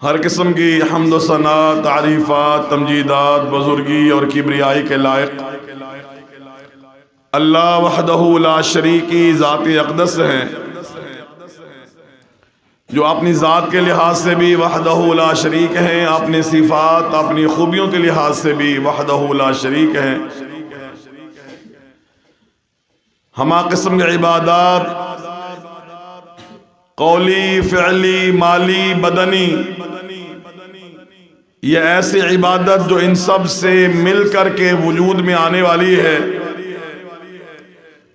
ہر قسم کی حمد و ثنا، تعریفات، تمجیدات بزرگی اور کبریائی کے لائق اللہ وحدہ لا شریکی ذات اقدس ہیں، جو اپنی ذات کے لحاظ سے بھی وحدہ لا شریک ہیں، اپنی صفات اپنی خوبیوں کے لحاظ سے بھی وحدہ لا شریک ہیں۔ ہما قسم کے عبادات قولی، فعلی، مالی، بدنی، یہ ایسی عبادت جو ان سب سے مل کر کے وجود میں آنے والی ہے،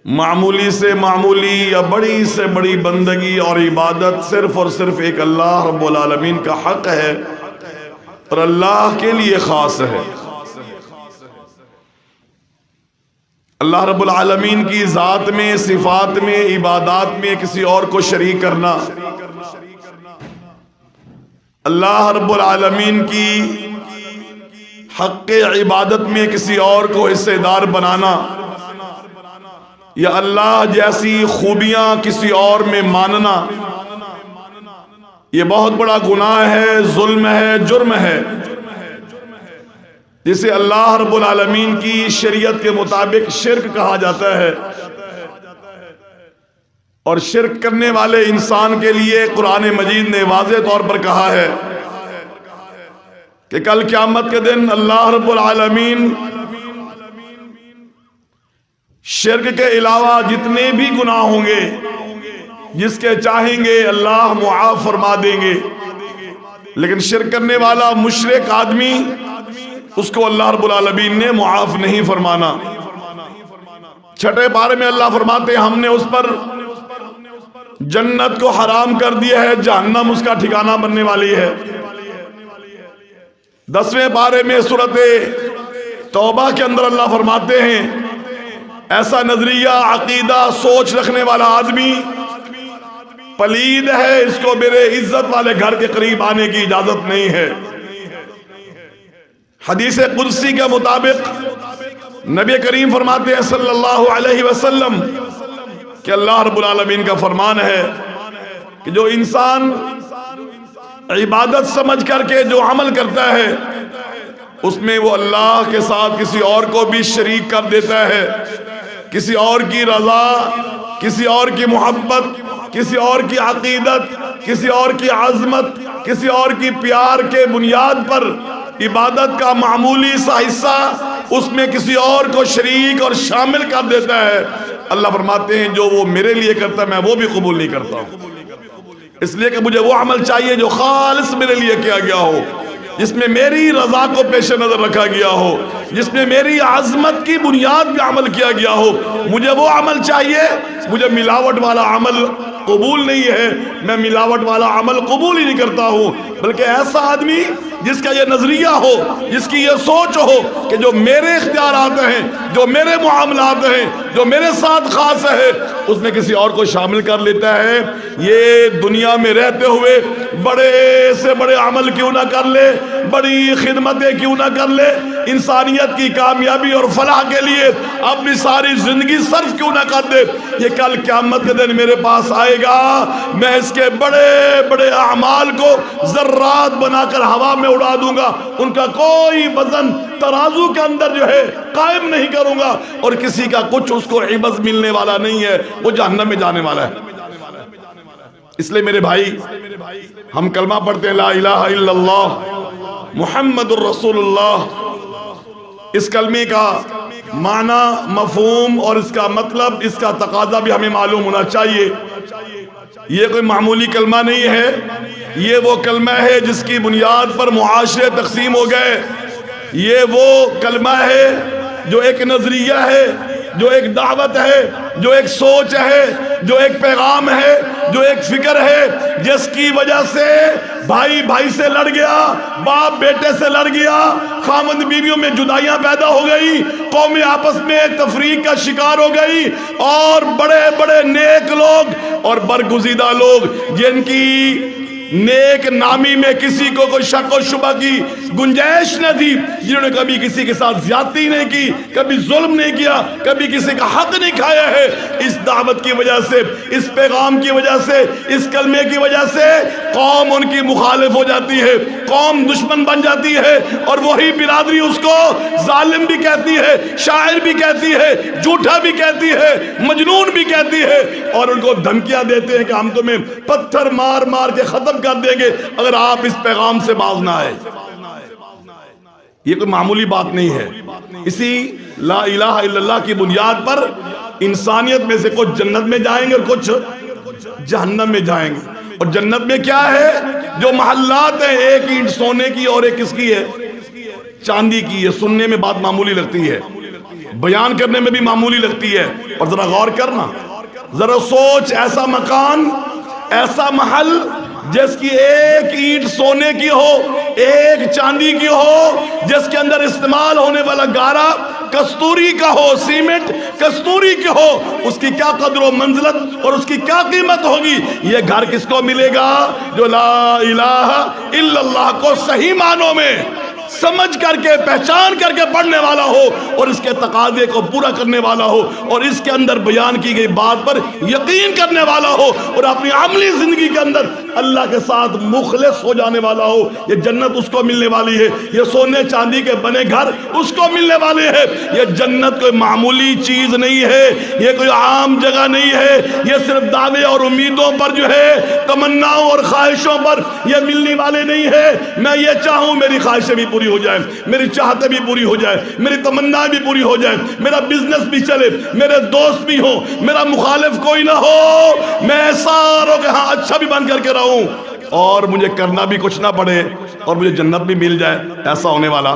معمولی سے معمولی یا بڑی سے بڑی بندگی اور عبادت صرف اور صرف ایک اللہ رب العالمین کا حق ہے اور اللہ کے لیے خاص ہے۔ اللہ رب العالمین کی ذات میں، صفات میں، عبادات میں کسی اور کو شریک کرنا، اللہ رب العالمین کی حق عبادت میں کسی اور کو حصے دار بنانا، یا اللہ جیسی خوبیاں کسی اور میں ماننا، یہ بہت بڑا گناہ ہے، ظلم ہے، جرم ہے، جسے اللہ رب العالمین کی شریعت کے مطابق شرک کہا جاتا ہے۔ اور شرک کرنے والے انسان کے لیے قرآن مجید نے واضح طور پر کہا ہے کہ کل قیامت کے دن اللہ رب العالمین شرک کے علاوہ جتنے بھی گناہ ہوں گے، جس کے چاہیں گے اللہ معاف فرما دیں گے، لیکن شرک کرنے والا مشرک آدمی، اس کو اللہ رب العالمین نے معاف نہیں فرمانا۔ چھٹے پارے میں اللہ فرماتے ہیں ہم نے اس پر جنت کو حرام کر دیا ہے، جہنم اس کا ٹھکانہ بننے والی ہے۔ 10ویں پارے میں سورۃ توبہ کے اندر اللہ فرماتے ہیں ایسا نظریہ، عقیدہ، سوچ رکھنے والا آدمی پلید ہے، اس کو میرے عزت والے گھر کے قریب آنے کی اجازت نہیں ہے۔ حدیث قدسی کے مطابق نبی کریم فرماتے ہیں صلی اللہ علیہ وسلم کہ اللہ رب العالمین کا فرمان ہے کہ جو انسان عبادت سمجھ کر کے جو عمل کرتا ہے، اس میں وہ اللہ کے ساتھ کسی اور کو بھی شریک کر دیتا ہے، کسی اور کی رضا، کسی اور کی محبت، کسی اور کی عقیدت، کسی اور کی عظمت، کسی اور کی پیار کے بنیاد پر عبادت کا معمولی سا حصہ اس میں کسی اور کو شریک اور شامل کر دیتا ہے۔ اللہ فرماتے ہیں جو وہ میرے لیے کرتا ہے میں وہ بھی قبول نہیں کرتا ہوں، اس لیے کہ مجھے وہ عمل چاہیے جو خالص میرے لیے کیا گیا ہو، جس میں میری رضا کو پیش نظر رکھا گیا ہو، جس میں میری عظمت کی بنیاد پہ عمل کیا گیا ہو۔ مجھے وہ عمل چاہیے، مجھے ملاوٹ والا عمل قبول نہیں ہے، میں ملاوٹ والا عمل قبول ہی نہیں کرتا ہوں۔ بلکہ ایسا آدمی جس کا یہ نظریہ ہو، جس کی یہ سوچ ہو کہ جو میرے اختیارات ہیں، جو میرے معاملات ہیں، جو میرے ساتھ خاص ہے، اس میں کسی اور کو شامل کر لیتا ہے، یہ دنیا میں رہتے ہوئے بڑے سے بڑے عمل کیوں نہ کر لے، بڑی خدمتیں کیوں نہ کر لے، انسانیت کی کامیابی اور فلاح کے لیے اپنی ساری زندگی صرف کیوں نہ کر دے، یہ کل قیامت کے دن میرے پاس آئے گا، میں اس کے بڑے بڑے اعمال کو ذرات بنا کر ہوا میں اڑا دوں گا، ان کا کوئی وزن ترازو کے اندر جو ہے قائم نہیں کروں گا، اور کسی کا کچھ اس کو عوض ملنے والا نہیں ہے، وہ جہنم میں جانے والا ہے۔ اس لیے میرے بھائی، ہم کلمہ پڑھتے ہیں لا الہ الا اللہ محمد الرسول اللہ، اس کلمے کا معنی، مفہوم اور اس کا مطلب، اس کا تقاضا بھی ہمیں معلوم ہونا چاہیے۔ یہ کوئی معمولی کلمہ نہیں ہے، یہ وہ کلمہ ہے جس کی بنیاد پر معاشرے تقسیم ہو گئے، یہ وہ کلمہ ہے جو ایک نظریہ ہے، جو ایک دعوت ہے، جو ایک سوچ ہے، جو ایک پیغام ہے، جو ایک فکر ہے، جس کی وجہ سے بھائی بھائی سے لڑ گیا، باپ بیٹے سے لڑ گیا، خامند بیویوں میں جدائیاں پیدا ہو گئی، قومیں آپس میں تفریق کا شکار ہو گئی، اور بڑے بڑے نیک لوگ اور برگزیدہ لوگ جن کی نیک نامی میں کسی کو کوئی شک و شبہ کی گنجائش نہ تھی، جنہوں نے کبھی کسی کے ساتھ زیادتی نہیں کی، کبھی ظلم نہیں کیا، کبھی کسی کا حق نہیں کھایا ہے۔ اس دعوت کی وجہ سے، اس پیغام کی وجہ سے، اس کلمے کی وجہ سے قوم ان کی مخالف ہو جاتی ہے، قوم دشمن بن جاتی ہے، اور وہی برادری اس کو ظالم بھی کہتی ہے، شاعر بھی کہتی ہے، جھوٹا بھی کہتی ہے، مجنون بھی کہتی ہے، اور ان کو دھمکیاں دیتے ہیں کہ ہم تمہیں پتھر مار مار کے ختم کر دیں گے اگر آپ اس پیغام سے باز نہ آئے۔ یہ کوئی معمولی بات نہیں ہے۔ اسی لا الہ الا اللہ کی بنیاد پر انسانیت میں سے کچھ جنت میں جائیں گے اور کچھ جہنم میں جائیں گے۔ اور جنت میں کیا ہے؟ جو محلات ہیں، ایک اینٹ سونے کی اور ایک کس کی ہے؟ چاندی کی ہے۔ سننے میں بات معمولی لگتی ہے، بیان کرنے میں بھی معمولی لگتی ہے، اور ذرا غور کرنا، ذرا سوچ، ایسا مکان، ایسا محل جس کی ایک اینٹ سونے کی ہو، ایک چاندی کی ہو، جس کے اندر استعمال ہونے والا گارا کستوری کا ہو، سیمنٹ کستوری کی ہو، اس کی کیا قدر و منزلت اور اس کی کیا قیمت ہوگی؟ یہ گھر کس کو ملے گا؟ جو لا الہ الا اللہ کو صحیح معنوں میں سمجھ کر کے، پہچان کر کے پڑھنے والا ہو، اور اس کے تقاضے کو پورا کرنے والا ہو، اور اس کے اندر بیان کی گئی بات پر یقین کرنے والا ہو، اور اپنی عملی زندگی کے اندر اللہ کے ساتھ مخلص ہو جانے والا ہو۔ یہ جنت اس کو ملنے والی ہے، یہ سونے چاندی کے بنے گھر اس کو ملنے والے ہیں۔ یہ جنت کوئی معمولی چیز نہیں ہے، یہ کوئی عام جگہ نہیں ہے، یہ صرف دعوے اور امیدوں پر جو ہے، تمناؤں اور خواہشوں پر یہ ملنے والے نہیں ہے۔ میں یہ چاہوں میری خواہشیں بھی پوری ہو جائیں، میری چاہتیں بھی پوری ہو جائیں، میری تمنا بھی پوری ہو جائیں، میرا بزنس بھی چلے، میرے دوست بھی ہوں، میرا مخالف کوئی نہ ہو، میں ساروں کے ہاں اچھا بھی بن کر کے رہوں، اور مجھے کرنا بھی کچھ نہ پڑے، اور مجھے جنت بھی مل جائے۔ ایسا ہونے والا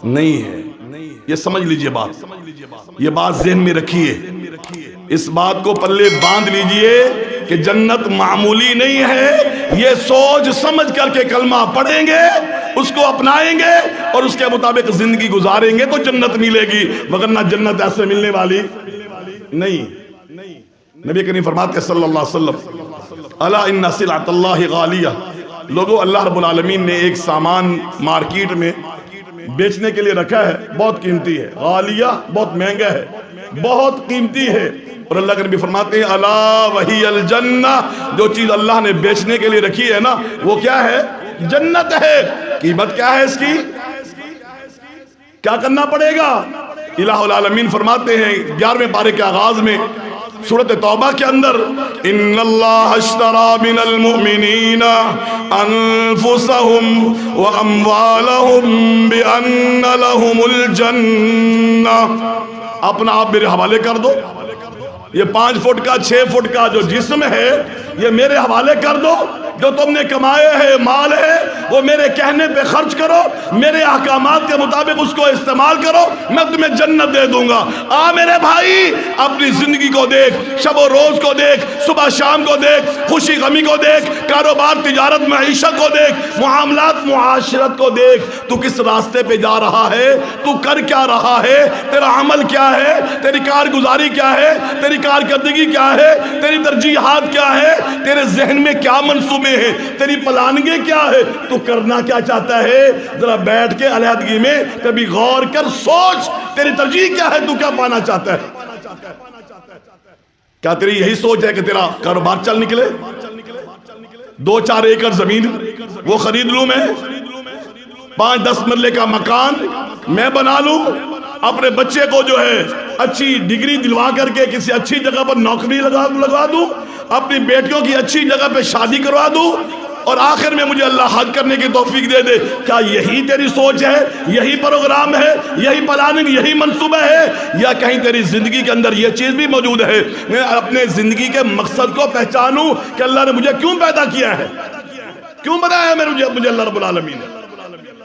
نہیں ہے۔ یہ سمجھ لیجئے بات، یہ بات ذہن میں رکھیے، اس بات کو پلے باندھ لیجئے کہ جنت معمولی نہیں ہے۔ یہ سوچ سمجھ کر کے کلمہ پڑھیں گے، اس کو اپنائیں گے، اور اس کے مطابق زندگی گزاریں گے تو جنت ملے گی، وگرنہ جنت ایسے ملنے والی نہیں۔ نبی کریم فرماتے ہیں صلی اللہ علیہ وسلم، الا ان سلعۃ اللہ غالیہ، لوگوں اللہ رب العالمین نے ایک سامان مارکیٹ میں بیچنے کے لیے رکھا ہے، بہت قیمتی ہے، غالیہ بہت مہنگا ہے، بہت قیمتی ہے، اور اللہ کے نبی فرماتے ہیں الا وہی الجنہ، جو چیز اللہ نے بیچنے کے لیے رکھی ہے نا، وہ کیا ہے؟ جنت ہے۔ قیمت کیا ہے اس کی؟ کیا کرنا پڑے گا؟ الہ العالمین فرماتے ہیں 11ویں پارے کے آغاز میں سورۃ توبہ کے اندر، ان اللہ اشترى من المؤمنین انفسهم واموالهم بان لهم الجنہ۔ اپنا آپ میرے حوالے کر دو، یہ 5 فٹ کا 6 فٹ کا جو جسم ہے یہ میرے حوالے کر دو، جو تم نے کمائے ہے مال ہے وہ میرے کہنے پہ خرچ کرو، میرے احکامات کے مطابق اس کو استعمال کرو، میں تمہیں جنت دے دوں گا۔ آ میرے بھائی، اپنی زندگی کو دیکھ، شب و روز کو دیکھ، صبح شام کو دیکھ، خوشی غمی کو دیکھ، کاروبار تجارت معیشت کو دیکھ، معاملات معاشرت کو دیکھ، تو کس راستے پہ جا رہا ہے، تو کر کیا رہا ہے، تیرا عمل کیا ہے، تیری کارگزاری کیا ہے، تیری کارکردگی کیا ہے، تیری ترجیحات کیا ہے، تیرے ذہن میں کیا منصوبے ہیں، تیری پلاننگیں کیا ہے، تو کرنا کیا چاہتا ہے؟ ذرا بیٹھ کے علیحدگی میں کبھی غور کر، سوچ تیری ترجیح کیا ہے، تو کیا پانا چاہتا ہے؟ کیا تیری یہی سوچ ہے کہ تیرا کاروبار چل نکلے، 2-4 ایکڑ زمین وہ خرید لوں میں، 5-10 مرلے کا مکان میں بنا لوں، اپنے بچے کو جو ہے اچھی ڈگری دلوا کر کے کسی اچھی جگہ پر نوکری لگا دوں، اپنی بیٹیوں کی اچھی جگہ پہ شادی کروا دوں، اور آخر میں مجھے اللہ حج کرنے کی توفیق دے دے۔ کیا یہی تیری سوچ ہے، یہی پروگرام ہے، یہی پلاننگ، یہی منصوبہ ہے، یا کہیں تیری زندگی کے اندر یہ چیز بھی موجود ہے، میں اپنے زندگی کے مقصد کو پہچانوں کہ اللہ نے مجھے کیوں پیدا کیا ہے، کیوں بنایا ہے مجھے اللہ رب العالمین نے؟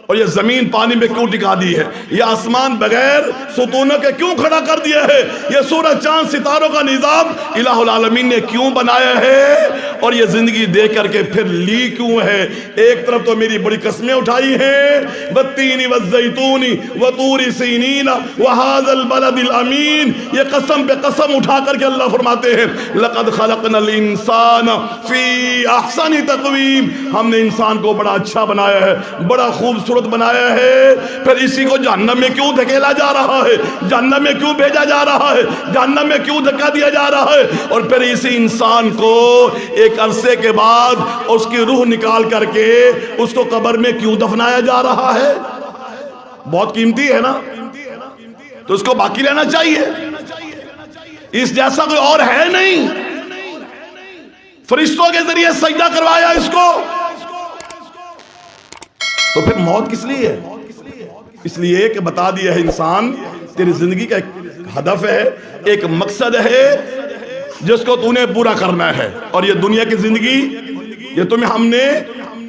اور یہ زمین پانی میں کیوں ٹکا دی ہے؟ یہ آسمان بغیر ستونوں کے کیوں کھڑا کر دیا ہے؟ یہ سورج چاند ستاروں کا نظام الہ العالمین نے کیوں بنایا ہے؟ اور یہ زندگی دے کر کے پھر لی کیوں ہے؟ ایک طرف تو میری بڑی قسمیں اٹھائی ہیں، والتین والزیتون وطور سینین وہذا البلد الامین، یہ قسم پہ قسم اٹھا کر کے اللہ فرماتے ہیں لقد خلقنا الانسان فی احسن تقویم، ہم نے انسان کو بڑا اچھا بنایا ہے، بڑا خوبصورت بنایا ہے۔ پھر اسی کو جہنم میں کیوں دھکیلا جا رہا ہے؟ جہنم میں کیوں بھیجا جا رہا ہے؟ جہنم میں کیوں دھکا دیا جا رہا ہے؟ اور پھر اسی انسان کو ایک عرصے کے بعد اس کی روح نکال کر کے اس کو قبر میں کیوں دفنایا جا رہا ہے؟ بہت قیمتی ہے نا، تو اس کو باقی رہنا چاہیے، اس جیسا کوئی اور ہے نہیں۔ فرشتوں کے ذریعے سجدہ کروایا اس کو، تو پھر موت کس لیے ہے؟ اس لیے کہ بتا دیا ہے انسان تیری زندگی کا ایک ہدف ہے، ایک مقصد ہے جس کو تو نے پورا کرنا ہے۔ اور یہ دنیا کی زندگی، یہ تمہیں ہم نے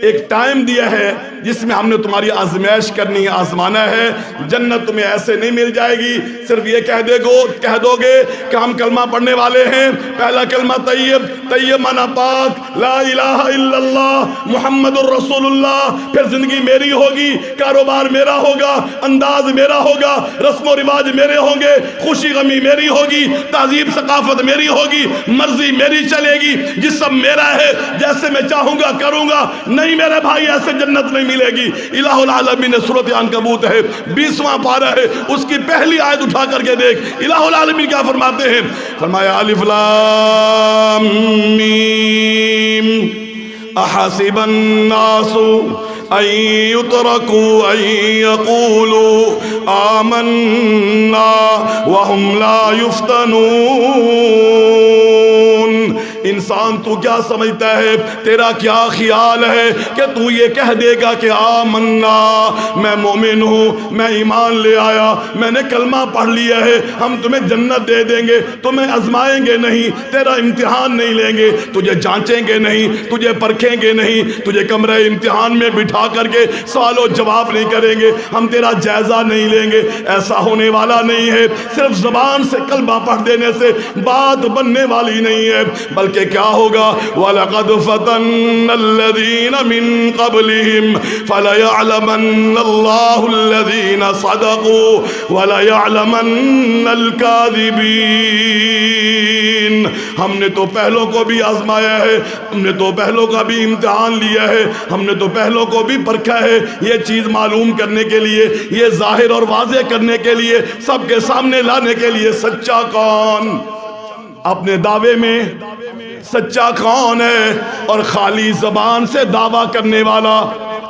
ایک ٹائم دیا ہے جس میں ہم نے تمہاری آزمائش کرنی ہے، آزمانا ہے۔ جنت تمہیں ایسے نہیں مل جائے گی صرف یہ کہہ دو گے کہ ہم کلمہ پڑھنے والے ہیں، پہلا کلمہ طیب، طیب مانا پاک، لا الہ الا اللہ محمد الرسول اللہ، پھر زندگی میری ہوگی، کاروبار میرا ہوگا، انداز میرا ہوگا، رسم و رواج میرے ہوں گے، خوشی غمی میری ہوگی، تہذیب ثقافت میری ہوگی، مرضی میری چلے گی، جسم میرا ہے، جیسے میں چاہوں گا کروں گا۔ نہیں میرے بھائی، ایسے جنت نہیں ملے گی۔ الہ العالمین نے سورۃ عنکبوت ہے 20واں پارہ ہے، اس کی پہلی آیت اٹھا کر کے دیکھ الہ العالمین کیا فرماتے ہیں۔ فرمایا الف لام میم احسب الناس ان يتركوا ان يقولوا آمنا وهم لا يفتنون۔ انسان تو کیا سمجھتا ہے، تیرا کیا خیال ہے کہ تو یہ کہہ دے گا کہ آمنا، میں مومن ہوں، میں ایمان لے آیا، میں نے کلمہ پڑھ لیا ہے، ہم تمہیں جنت دے دیں گے، تمہیں آزمائیں گے نہیں، تیرا امتحان نہیں لیں گے، تجھے جانچیں گے نہیں، تجھے پرکھیں گے نہیں، تجھے کمرہ امتحان میں بٹھا کر کے سوال و جواب نہیں کریں گے، ہم تیرا جائزہ نہیں لیں گے۔ ایسا ہونے والا نہیں ہے، صرف زبان سے کلمہ پڑھ دینے سے بات بننے والی نہیں ہے، بلکہ کیا ہوگا؟ وَلَقَدْ فَتَنَّ الَّذِينَ مِن قَبْلِهِمْ فَلَيَعْلَمَنَّ اللَّهُ الَّذِينَ صَدَقُوا وَلَيَعْلَمَنَّ الْكَاذِبِينَ۔ ہم نے تو پہلوں کو بھی آزمایا ہے، ہم نے تو پہلوں کا بھی امتحان لیا ہے، ہم نے تو پہلوں کو بھی پرکھا ہے، یہ چیز معلوم کرنے کے لیے، یہ ظاہر اور واضح کرنے کے لیے، سب کے سامنے لانے کے لیے سچا کون؟ اپنے دعوے میں سچا کون ہے؟ اور خالی زبان سے دعویٰ کرنے والا،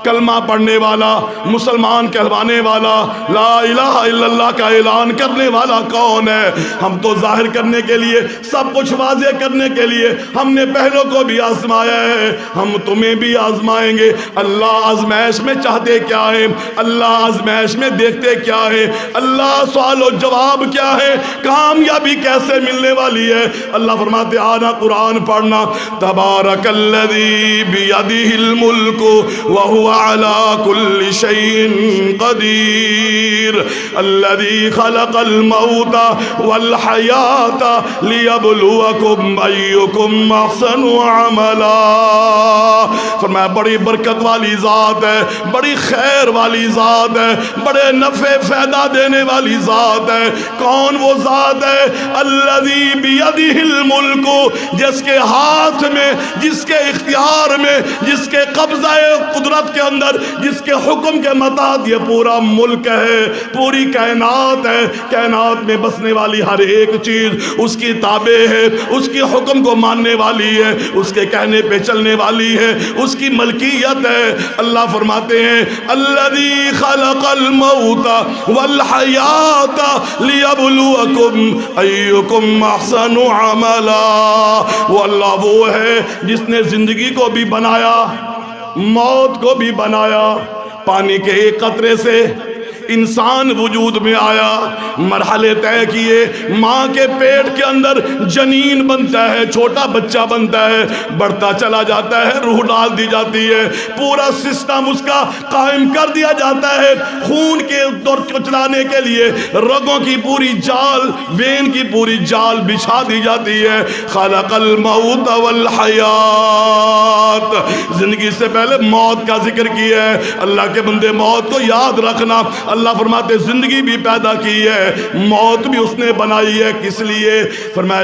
کلمہ پڑھنے والا، مسلمان کہلوانے والا، لا الہ الا اللہ کا اعلان کرنے والا کون ہے؟ ہم تو ظاہر کرنے کے لیے، سب کچھ واضح کرنے کے لیے ہم نے پہلوں کو بھی آزمایا ہے، ہم تمہیں بھی آزمائیں گے۔ اللہ آزمائش میں چاہتے کیا ہے؟ اللہ آزمائش میں دیکھتے کیا ہے؟ اللہ سوال و جواب کیا ہے؟ کامیابی کیسے ملنے والی ہے؟ اللہ فرماتے آنا قرآن پڑھنا، تبارک الذی بیدہ الملک وہو على كل شيء قدير الذي خلق الموت والحياة ليبلوكم أيكم أحسن عملا۔ فرمایا بڑی برکت والی ذات ہے، بڑی خیر والی ذات ہے، بڑے نفع فائدہ دینے والی ذات ہے۔ کون وہ ذات ہے؟ الذی بیدہ الملک، جس کے ہاتھ میں، جس کے اختیار میں، جس کے قبضہ قدرت کے اندر، جس کے حکم کے مطابق یہ پورا ملک ہے، پوری کائنات ہے، کائنات میں بسنے والی ہر ایک چیز اس کی تابع ہے، اس کی حکم کو ماننے والی ہے، اس کے کہنے پہ چلنے والی ہے، اس کی ملکیت ہے۔ اللہ فرماتے ہیں الذی خلق الموت والحیات لیبلوکم ایکم احسن عملا۔ وہ اللہ وہ ہے جس نے زندگی کو بھی بنایا، موت کو بھی بنایا، پانی کے ایک قطرے سے انسان وجود میں آیا، مرحلے طے کیے، ماں کے پیٹ کے اندر جنین بنتا ہے، چھوٹا بچہ بنتا ہے، بڑھتا چلا جاتا ہے، روح ڈال دی جاتی ہے، پورا سسٹم اس کا قائم کر دیا جاتا ہے، خون کے دور چلانے کے لیے رگوں کی پوری جال، وین کی پوری جال بچھا دی جاتی ہے۔ خلق الموت والحیات، زندگی سے پہلے موت کا ذکر کیا ہے۔ اللہ کے بندے موت کو یاد رکھنا، اللہ فرماتے زندگی بھی پیدا کی ہے، موت بھی اس نے بنائی ہے، کس لیے؟ فرمایا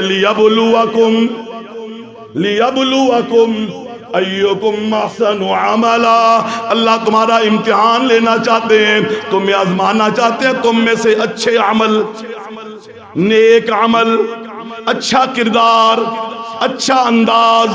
لیبلوکم ایکم احسن عملا، اللہ تمہارا امتحان لینا چاہتے ہیں، تمہیں آزمانا چاہتے ہیں، تم میں سے اچھے عمل، نیک عمل، اچھا کردار، اچھا انداز،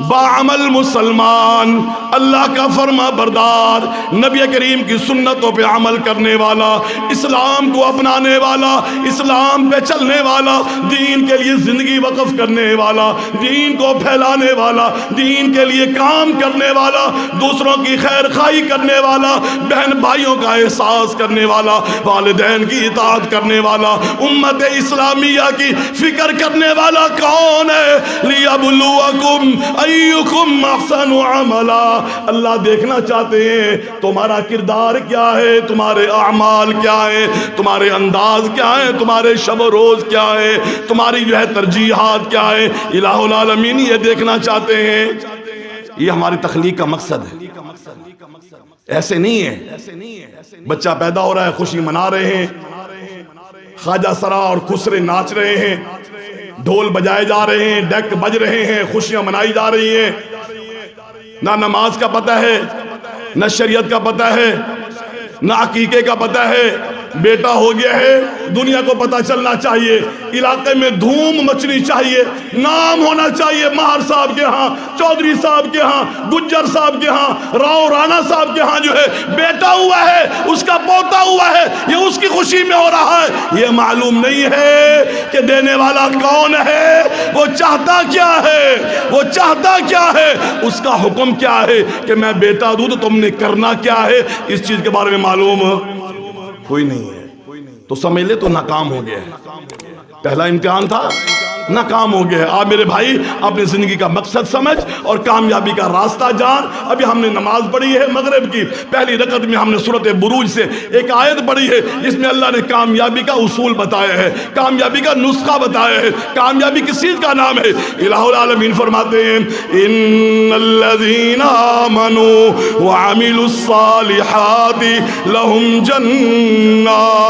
باعمل مسلمان، اللہ کا فرما بردار، نبی کریم کی سنتوں پہ عمل کرنے والا، اسلام کو اپنانے والا، اسلام پہ چلنے والا، دین کے لیے زندگی وقف کرنے والا، دین کو پھیلانے والا، دین کے لیے کام کرنے والا، دوسروں کی خیر خواہی کرنے والا، بہن بھائیوں کا احساس کرنے والا، والدین کی اطاعت کرنے والا، امت اسلامیہ کی فکر کرنے والا کون ہے؟ لیبلوکم ایکم احسن عملا، اللہ دیکھنا چاہتے ہیں تمہارا کردار کیا ہے، تمہارے اعمال کیا ہے، تمہارے انداز کیا ہے، تمہارے شب و روز کیا ہے، تمہاری جو ہے ترجیحات کیا ہے، الہ العالمین یہ دیکھنا چاہتے ہیں۔ یہ ہماری تخلیق کا مقصد ہے، ایسے نہیں ہے بچہ پیدا ہو رہا ہے خوشی منا رہے ہیں، خواجہ سرا اور خسرے ناچ رہے ہیں، ڈھول بجائے جا رہے ہیں، ڈیک بج رہے ہیں، خوشیاں منائی جا رہی ہیں، نہ نماز کا پتہ ہے، نہ شریعت کا پتہ ہے، نہ عقیقے کا پتہ ہے، بیٹا ہو گیا ہے، دنیا کو پتہ چلنا چاہیے، علاقے میں دھوم مچنی چاہیے، نام ہونا چاہیے، ماہر صاحب کے ہاں، چودھری صاحب کے ہاں، گجر صاحب کے ہاں، راؤ رانا صاحب کے ہاں جو ہے بیٹا ہوا ہے، اس کا پوتا ہوا ہے، یہ اس کی خوشی میں ہو رہا ہے، یہ معلوم نہیں ہے کہ دینے والا کون ہے، وہ چاہتا کیا ہے، وہ چاہتا کیا ہے، اس کا حکم کیا ہے کہ میں بیٹا دوں تو تم نے کرنا کیا ہے، اس چیز کے بارے میں معلوم کوئی نہیں ہے، تو سمجھ لے تو ناکام ہو گیا ہے، پہلا امتحان تھا ناکام ہو گیا ہے۔ آپ میرے بھائی اپنی زندگی کا مقصد سمجھ اور کامیابی کا راستہ جان۔ ابھی ہم نے نماز پڑھی ہے مغرب کی، پہلی رکعت میں ہم نے سورۃ بروج سے ایک آیت پڑھی ہے جس میں اللہ نے کامیابی کا اصول بتایا ہے، کامیابی کا نسخہ بتایا ہے، کامیابی کس چیز کا نام ہے؟ الہ العالمین فرماتے ہیں ان الذین آمنوا وعملوا الصالحات لهم جنات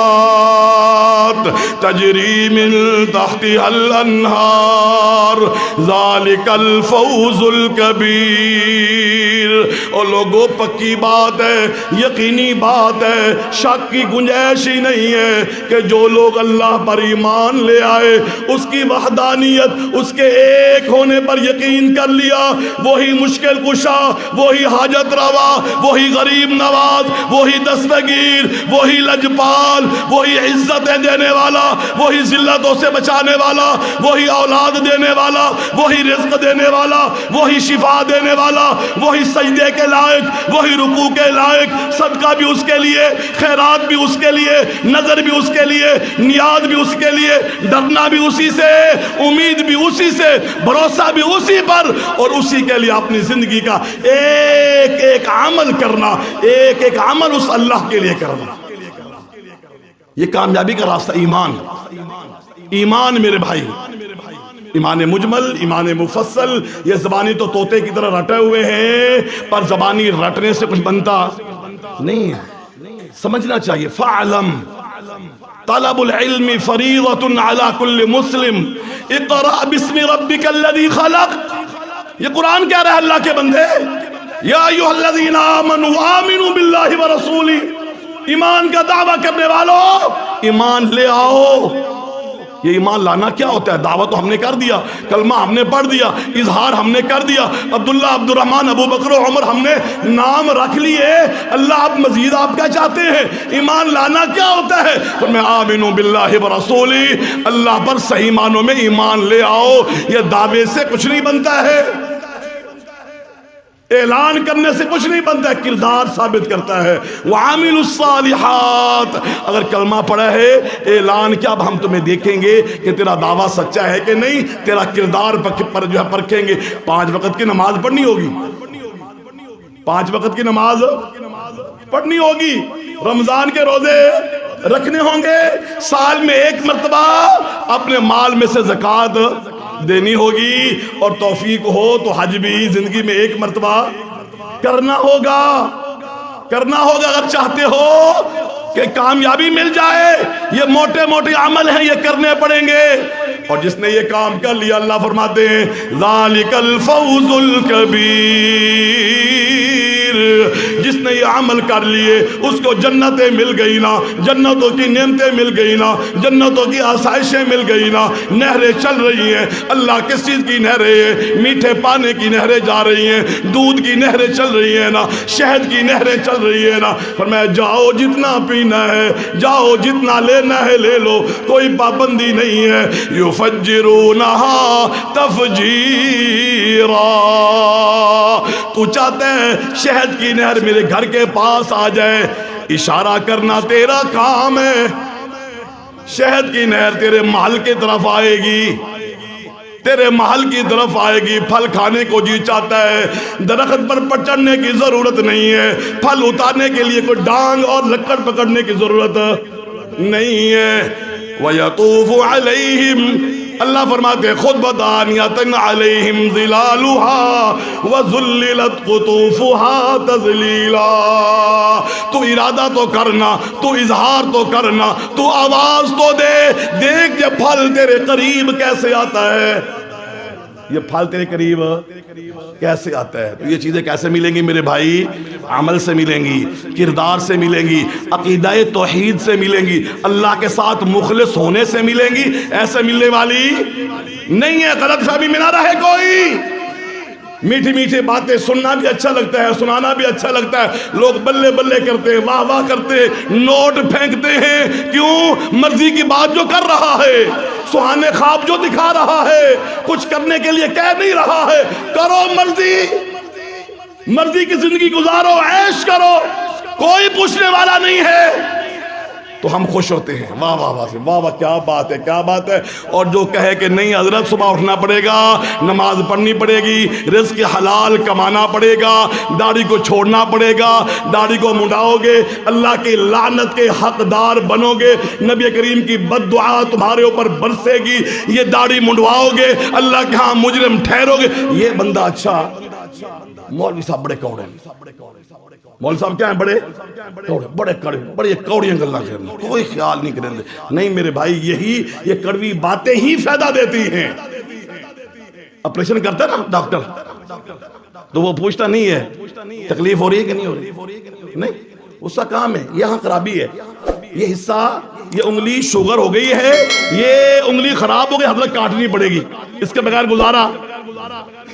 تجری من تحتها الانہار ذالک الفوز الکبیر۔ اور لوگوں پکی بات ہے، یقینی بات ہے، شک کی گنجائش ہی نہیں ہے کہ جو لوگ اللہ پر ایمان لے آئے، اس کی وحدانیت، اس کے ایک ہونے پر یقین کر لیا، وہی مشکل کشا، وہی حاجت روا، وہی غریب نواز، وہی دستگیر، وہی لجپال، وہی عزتیں دینے والا، وہی ذلتوں سے بچانے والا، وہی اولاد دینے والا، وہی رزق دینے والا، وہی شفا دینے والا، وہی سجدے کے لائق، وہی رکوع کے لائق، صدقہ بھی اس کے لیے، خیرات بھی اس کے لیے، نظر بھی اس کے لیے، نیاز بھی اس کے لیے، ڈرنا بھی اسی سے، امید بھی اسی سے، بھروسہ بھی اسی پر، اور اسی کے لیے اپنی زندگی کا ایک ایک عمل کرنا، ایک ایک عمل اس اللہ کے لیے کرنا۔ یہ کامیابی کا راستہ ایمان، ایمان میرے بھائی، ایمان مجمل، ایمان مفصل، یہ زبانی تو طوطے کی طرح رٹے ہوئے ہیں، پر زبانی رٹنے سے کچھ بنتا نہیں ہے، سمجھنا چاہیے۔ فَعْلَمْ طلب العلم فریضۃ علی کل مسلم اقرأ باسم ربک الذی خلق۔ یہ قرآن کہہ رہا ہے اللہ کے بندے، یا ایھا الذین آمنوا آمنوا باللہ ورسولہ، ایمان کا دعویٰ کرنے والوں ایمان لے آؤ۔ یہ ایمان لانا کیا ہوتا ہے؟ دعوت تو ہم نے کر دیا، کلمہ ہم نے پڑھ دیا، اظہار ہم نے کر دیا، عبداللہ، عبد الرحمن، ابو بکر و عمر ہم نے نام رکھ لیے، اللہ آپ مزید آپ کیا چاہتے ہیں؟ ایمان لانا کیا ہوتا ہے؟ فرمایا آمنوا باللہ ورسولہ، اللہ پر صحیح معنوں میں ایمان لے آؤ۔ یہ دعوے سے کچھ نہیں بنتا ہے، اعلان کرنے سے کچھ نہیں بنتا ہے، کردار ثابت کرتا ہے۔ وعامل الصالحات، اگر کلمہ پڑھا ہے اعلان کیا، اب ہم تمہیں دیکھیں گے کہ تیرا دعویٰ سچا ہے کہ نہیں، تیرا کردار پر جو ہے پرکھیں گے۔ 5 وقت کی نماز پڑھنی ہوگی، 5 وقت کی نماز پڑھنی ہوگی، رمضان کے روزے رکھنے ہوں گے، سال میں 1 مرتبہ اپنے مال میں سے زکوٰۃ دینی ہوگی، اور توفیق ہو تو حج بھی زندگی میں 1 مرتبہ کرنا ہوگا اگر چاہتے ہو کہ کامیابی مل جائے۔ یہ موٹے موٹے عمل ہیں، یہ کرنے پڑیں گے، اور جس نے یہ کام کر لیا اللہ فرماتے ہیں ذالک الفوز الکبیر، جس نے یہ عمل کر لیے اس کو جنتیں مل گئی نا، جنتوں کی نعمتیں مل گئی نا، جنتوں کی آسائشیں مل گئی نا، نہریں چل رہی ہیں۔ اللہ کس چیز کی نہریں ہیں؟ میٹھے پانے کی نہریں جا رہی ہیں، دودھ کی نہریں چل رہی ہیں نا، شہد کی نہریں چل رہی ہیں نا۔ فرمایا جاؤ جتنا پینا ہے، جاؤ جتنا لینا ہے لے لو، کوئی پابندی نہیں ہے۔ یفجرونہا تفجیرا، تو چاہتا ہے شہد کی نہر میرے گھر کے پاس آ جائے، اشارہ کرنا تیرا کام ہے۔ شہد کی نہر تیرے محل کی طرف آئے گی، تیرے محل کی طرف آئے گی۔ پھل کھانے کو جی چاہتا ہے، درخت پر چڑھنے کی ضرورت نہیں ہے، پھل اتارنے کے لیے کوئی ڈانگ اور لکڑ پکڑنے کی ضرورت نہیں ہے۔ وَيَطُوفُ عَلَيْهِمْ، اللہ فرماتے ہیں خود بدانیتن علیہم ظلالها وذللت قطوفها تذلیلا۔ تو ارادہ تو کرنا، تو اظہار تو کرنا، تو آواز تو دے، دیکھ یہ پھل تیرے قریب کیسے آتا ہے، یہ پھل تیرے قریب کیسے آتا ہے۔ تو یہ چیزیں کیسے ملیں گی میرے بھائی؟ عمل سے ملیں گی، کردار سے ملیں گی، عقیدہ توحید سے ملیں گی، اللہ کے ساتھ مخلص ہونے سے ملیں گی۔ ایسے ملنے والی نہیں ہے، غلط فہمی میں نہ رہے کوئی۔ میٹھی میٹھی باتیں سننا بھی اچھا لگتا ہے، سنانا بھی اچھا لگتا ہے، لوگ بلے بلے کرتے ہیں، واہ واہ کرتے ہیں، نوٹ پھینکتے ہیں۔ کیوں؟ مرضی کی بات جو کر رہا ہے، سہانے خواب جو دکھا رہا ہے، کچھ کرنے کے لیے کہہ نہیں رہا ہے، کرو مرضی کی زندگی گزارو، عیش کرو، کوئی پوچھنے والا نہیں ہے۔ تو ہم خوش ہوتے ہیں، واہ واہ واہ واہ واہ، کیا بات ہے کیا بات ہے۔ اور جو کہے کہ نہیں حضرت صبح اٹھنا پڑے گا، نماز پڑھنی پڑے گی، رزق حلال کمانا پڑے گا، داڑھی کو چھوڑنا پڑے گا، داڑھی کو منڈاؤ گے اللہ کی لعنت کے حقدار بنو گے، نبی کریم کی بد دعا تمہارے اوپر برسے گی، یہ داڑھی منڈواؤ گے اللہ کے ہاں مجرم ٹھہرو گے۔ یہ بندہ اچھا، مولوی صاحب بڑے کوڑے ہیں، مولوی صاحب کیا ہیں؟ بڑے کڑے، بڑے کوڑیاں گلاں کریں، کوئی خیال نہیں کریں گے۔ نہیں میرے بھائی، یہ کڑوی باتیں ہی فائدہ دیتی ہیں۔ آپریشن کرتا ہے نا ڈاکٹر، تو وہ پوچھتا نہیں ہے تکلیف ہو رہی ہے کہ نہیں ہو رہی، نہیں، اس کا کام ہے یہاں خرابی ہے، یہ حصہ، یہ انگلی شوگر ہو گئی ہے، یہ انگلی خراب ہو گئی، حضرت کاٹنی پڑے گی، اس کے بغیر گزارا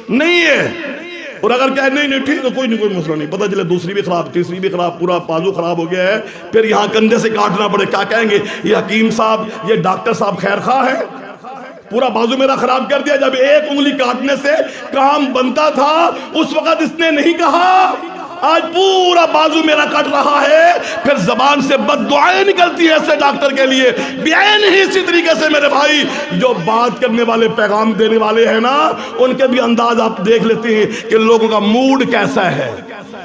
نہیں ہے۔ اور اگر کہے نہیں ٹھیک ہے کوئی مسئلہ نہیں، پتہ چلے دوسری بھی خراب، تیسری بھی خراب، پورا بازو خراب ہو گیا ہے، پھر یہاں کندھے سے کاٹنا پڑے، کیا کہیں گے؟ یہ حکیم صاحب، یہ ڈاکٹر صاحب خیر خواہ ہے، پورا بازو میرا خراب کر دیا۔ جب ایک انگلی کاٹنے سے کام بنتا تھا اس وقت اس نے نہیں کہا آج پورا بازو میرا کٹ رہا ہے، پھر زبان سے بد دعائیں نکلتی ہے ایسے ڈاکٹر کے لیے۔ بیان ہی اسی طریقے سے میرے بھائی، جو بات کرنے والے، پیغام دینے والے ہیں نا، ان کے بھی انداز آپ دیکھ لیتے ہیں کہ لوگوں کا موڈ کیسا ہے،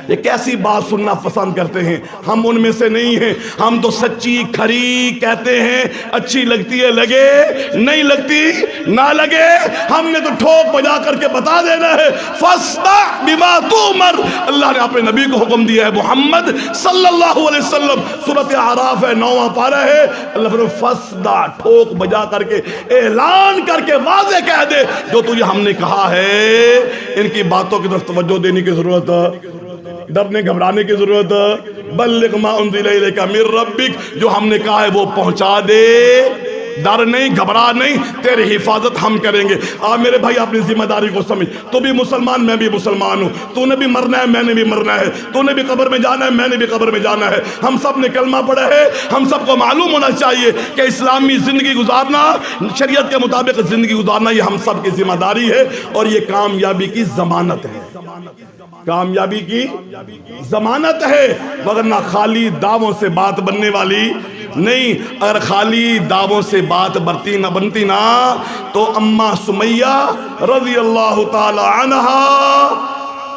یہ کیسی بات سننا پسند کرتے ہیں۔ ہم ان میں سے نہیں ہیں، ہم تو سچی کھری کہتے ہیں، اچھی لگتی ہے لگے، نہیں لگتی نہ لگے، ہم نے تو ٹھوک بجا کر کے بتا دینا ہے۔ فَاسْتَعْ بِمَا تُؤْمَرْ، اللہ نے اپنے نبی کو حکم دیا ہے، محمد صلی اللہ علیہ وسلم، سورۃ اعراف ہے 9واں پارہ ہے، اللہ فرماتا ہے فَاسْتَعْ، ٹھوک بجا کر کے اعلان کر کے واضح کہہ دے جو تجھے ہم نے کہا ہے۔ ان کی باتوں کی طرف توجہ دینے کی ضرورت ہے، ڈرنے گھبرانے کی ضرورت، بلغ ما انزل الیک من ربک، جو ہم نے کہا ہے وہ پہنچا دے۔ ڈر نہیں، گھبرا نہیں، تیری حفاظت ہم کریں گے۔ میرے بھائی اپنی ذمہ داری کو سمجھ، تو بھی مسلمان، میں بھی مسلمان ہوں، تو نے بھی مرنا ہے، میں نے بھی مرنا ہے، تو نے بھی قبر میں جانا ہے، میں نے بھی قبر میں جانا ہے، ہم سب نے کلمہ پڑھا ہے۔ ہم سب کو معلوم ہونا چاہیے کہ اسلامی زندگی گزارنا، شریعت کے مطابق زندگی گزارنا، یہ ہم سب کی ذمہ داری ہے، اور یہ کامیابی کی ضمانت ہے، کامیابی کی ضمانت ہے، ورنہ خالی دعووں سے بات بننے والی نہیں۔ اگر خالی دعووں سے بات بنتی نا تو اماں سمیہ رضی اللہ تعالی عنہا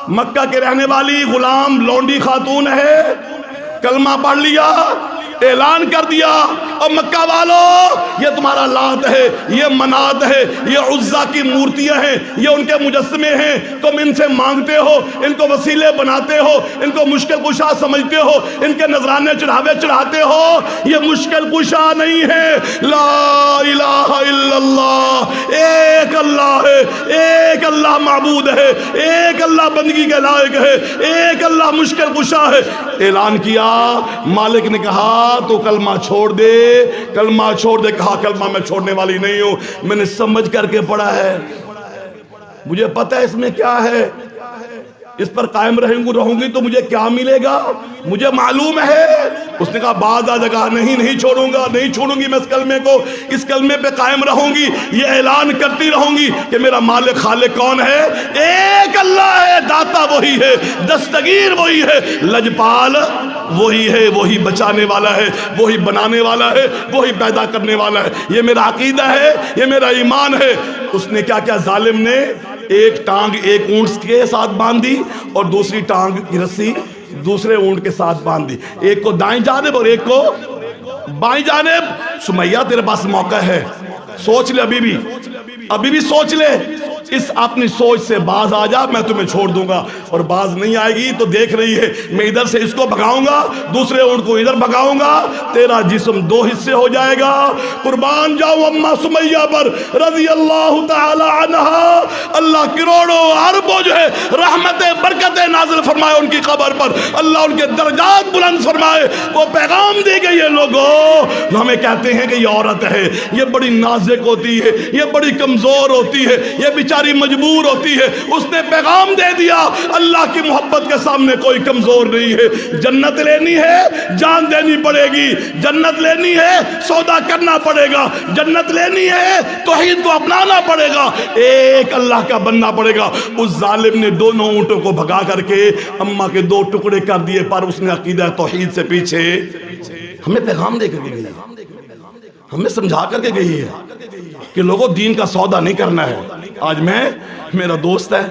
مکہ کے رہنے والی غلام لونڈی خاتون ہے، کلمہ پڑھ لیا، اعلان کر دیا، اور مکہ والو یہ تمہارا لات ہے، یہ منات ہے، یہ عزا کی مورتیاں ہیں، یہ ان کے مجسمے ہیں، تم ان سے مانگتے ہو، ان کو وسیلے بناتے ہو، ان کو مشکل کشا سمجھتے ہو، ان کے نذرانے چڑھاوے چڑھاتے ہو، یہ مشکل کشا نہیں ہے۔ لا الہ الا اللہ، ایک اللہ ہے، ایک اللہ معبود ہے، ایک اللہ بندگی کے لائق ہے، ایک اللہ مشکل کشا ہے۔ اعلان کیا، مالک نے کہا تو کلمہ چھوڑ دے، کلمہ چھوڑ دے۔ کہا کلمہ میں چھوڑنے والی نہیں ہوں، میں نے سمجھ کر کے پڑھا ہے، مجھے پتہ ہے اس میں کیا ہے، اس پر قائم رہوں گی تو مجھے کیا ملے گا، مجھے معلوم ہے۔ اس نے کہا بعض جگہ نہیں چھوڑوں گا، نہیں چھوڑوں گی میں اس کلمے کو، اس کلمے پہ قائم رہوں گی، یہ اعلان کرتی رہوں گی کہ میرا مالک خالق کون ہے، ایک اللہ ہے، داتا وہی ہے، دستگیر وہی ہے، لجپال وہی ہے، وہی بچانے والا ہے، وہی بنانے والا ہے، وہی پیدا کرنے والا ہے۔ یہ میرا عقیدہ ہے، یہ میرا ایمان ہے۔ اس نے کیا کیا، ظالم نے ایک ٹانگ ایک اونٹ کے ساتھ باندھ دی، اور دوسری ٹانگ کی رسی دوسرے اونٹ کے ساتھ باندھ دی، ایک کو دائیں جانب اور ایک کو بائیں جانب۔ سمیہ تیرے پاس موقع ہے، سوچ لے، ابھی بھی سوچ لے، اس اپنی سوچ سے باز آ جا، میں تمہیں چھوڑ دوں گا، اور باز نہیں آئے گی تو دیکھ رہی ہے، میں ادھر سے اس کو بھگاؤں گا، دوسرے اونٹ کو ادھر بھگاؤں گا، تیرا جسم دو حصے ہو جائے گا۔ قربان جاؤں اماں سمیہ پر رضی اللہ تعالی عنہا، اللہ کروڑوں اربوں جو ہے رحمتیں برکتیں نازل فرمائے ان کی قبر پر، اللہ ان کے درجات بلند فرمائے۔ وہ پیغام دے گئے، یہ لوگوں ہمیں کہتے ہیں کہ یہ عورت ہے، یہ بڑی نازک ہوتی ہے، یہ بڑی کمزور ہوتی ہے، یہ بیچاری مجبور ہوتی ہے، اس نے پیغام دے دیا اللہ کی محبت کے سامنے کوئی کمزور نہیں ہے۔ جنت لینی ہے جان دینی پڑے گی، جنت لینی ہے سودا کرنا پڑے گا، جنت لینی ہے توحید کو اپنانا پڑے گا، ایک اللہ کا بننا پڑے گا۔ اس ظالم نے دونوں اونٹوں کو بھگا کر کے اماں کے دو ٹکڑے کر دیے، پر اس نے عقیدہ توحید سے پیچھے ہمیں پیغام دے کر گئی ہے، ہمیں سمجھا کر کے گئی ہے کہ لوگوں دین کا سودا نہیں کرنا ہے۔ آج میرا دوست ہے،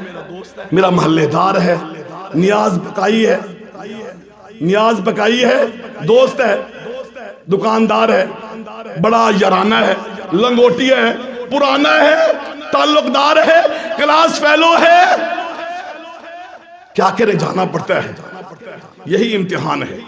میرا محلے دار ہے، نیاز پکائی ہے، دوست ہے، دکاندار ہے، بڑا یارانہ ہے، لنگوٹیا ہے، پرانا ہے، تعلق دار ہے، کلاس فیلو ہے، کیا کرے، جانا پڑتا ہے۔ یہی امتحان ہے،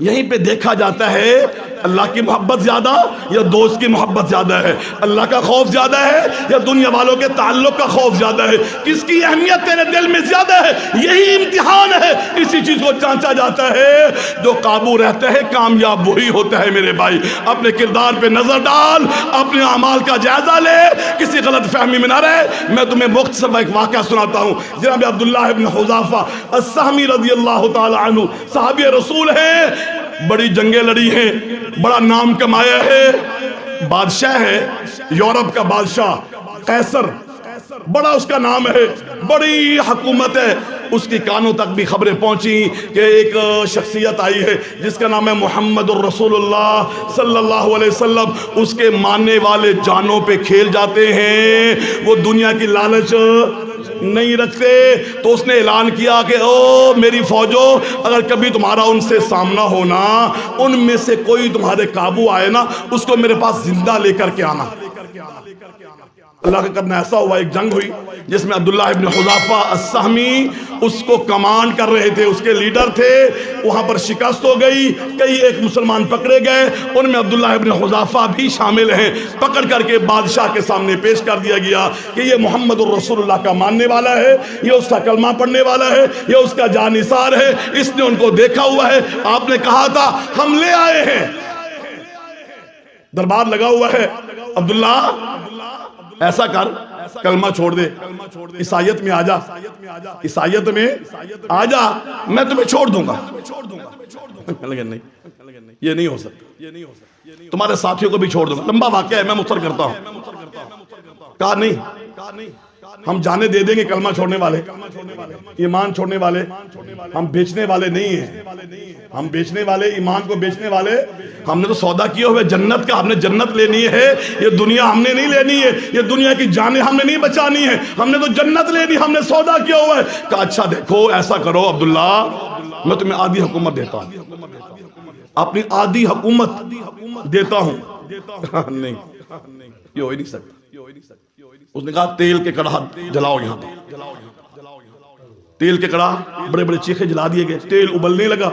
یہیں پہ دیکھا جاتا ہے اللہ کی محبت زیادہ یا دوست کی محبت زیادہ ہے، اللہ کا خوف زیادہ ہے یا دنیا والوں کے تعلق کا خوف زیادہ ہے، کس کی اہمیت تیرے دل میں زیادہ ہے، یہی امتحان ہے۔ اسی چیز کو جانچا جاتا ہے، جو قابو رہتا ہے کامیاب وہی ہوتا ہے۔ میرے بھائی اپنے کردار پہ نظر ڈال، اپنے اعمال کا جائزہ لے، کسی غلط فہمی میں نہ رہے۔ میں تمہیں مختصر ایک واقعہ سناتا ہوں۔ جناب عبداللہ ابن حذافہ السہمی رضی اللہ تعالی عنہ صحابی رسول ہیں، بڑی جنگیں لڑی ہیں، بڑا نام کمایا ہے، بادشاہ ہے، یورپ کا بادشاہ قیصر، بڑا اس کا نام ہے، بڑی حکومت ہے۔ اس کی کانوں تک بھی خبریں پہنچی کہ ایک شخصیت آئی ہے جس کا نام ہے محمد الرسول اللہ صلی اللہ علیہ وسلم، اس کے ماننے والے جانوں پہ کھیل جاتے ہیں، وہ دنیا کی لالچ نہیں رکھتے۔ تو اس نے اعلان کیا کہ او میری فوجوں، اگر کبھی تمہارا ان سے سامنا ہونا، ان میں سے کوئی تمہارے قابو آئے نا، اس کو میرے پاس زندہ لے کر کے آنا۔ اللہ کا کرنا ایسا ہوا، ایک جنگ ہوئی جس میں عبداللہ ابن حذافہ السہمی اس کو کمانڈ کر رہے تھے، اس کے لیڈر تھے، وہاں پر شکست ہو گئی، کئی ایک مسلمان پکڑے گئے، ان میں عبداللہ ابن حذافہ بھی شامل ہیں۔ پکڑ کر کے بادشاہ کے سامنے پیش کر دیا گیا کہ یہ محمد الرسول اللہ کا ماننے والا ہے، یہ اس کا کلمہ پڑھنے والا ہے، یہ اس کا جانثار ہے، اس نے ان کو دیکھا ہوا ہے، آپ نے کہا تھا ہم لے آئے ہیں۔ دربار لگا ہوا ہے، عبداللہ ایسا کر، کلمہ چھوڑ دے، عیسائیت میں آ جا، عیسائیت میں آ جا، میں تمہیں چھوڑ دوں گا۔ لیکن نہیں، یہ نہیں ہو سکتا، تمہارے ساتھیوں کو بھی چھوڑ دوں گا۔ لمبا واقعہ ہے، میں مختصر کرتا ہوں۔ کہا نہیں، ہم جانے دے دیں گے کلمہ چھوڑنے والے، ایمان چھوڑنے والے، ہم بیچنے والے نہیں ہیں، ہم بیچنے والے، ایمان کو بیچنے والے، ہم نے تو سودا کیا ہوا ہے جنت کا، ہم نے جنت لینی ہے، یہ دنیا ہم نے نہیں لینی ہے، یہ دنیا کی جانیں ہم نے نہیں بچانی ہے، ہم نے تو جنت لینی، ہم نے سودا کیا ہوا ہے۔ کہا اچھا دیکھو ایسا کرو عبداللہ، میں تمہیں آدھی حکومت دیتا ہوں، اپنی آدھی حکومت دیتا ہوں۔ نہیں، یہ ہو ہی نہیں سکتا۔ اس نے کہا تیل کے کڑاہ جلاؤ، یہاں پر تیل کے کڑاہ بڑے بڑے چیخے جلا دیے گئے، تیل ابلنے لگا۔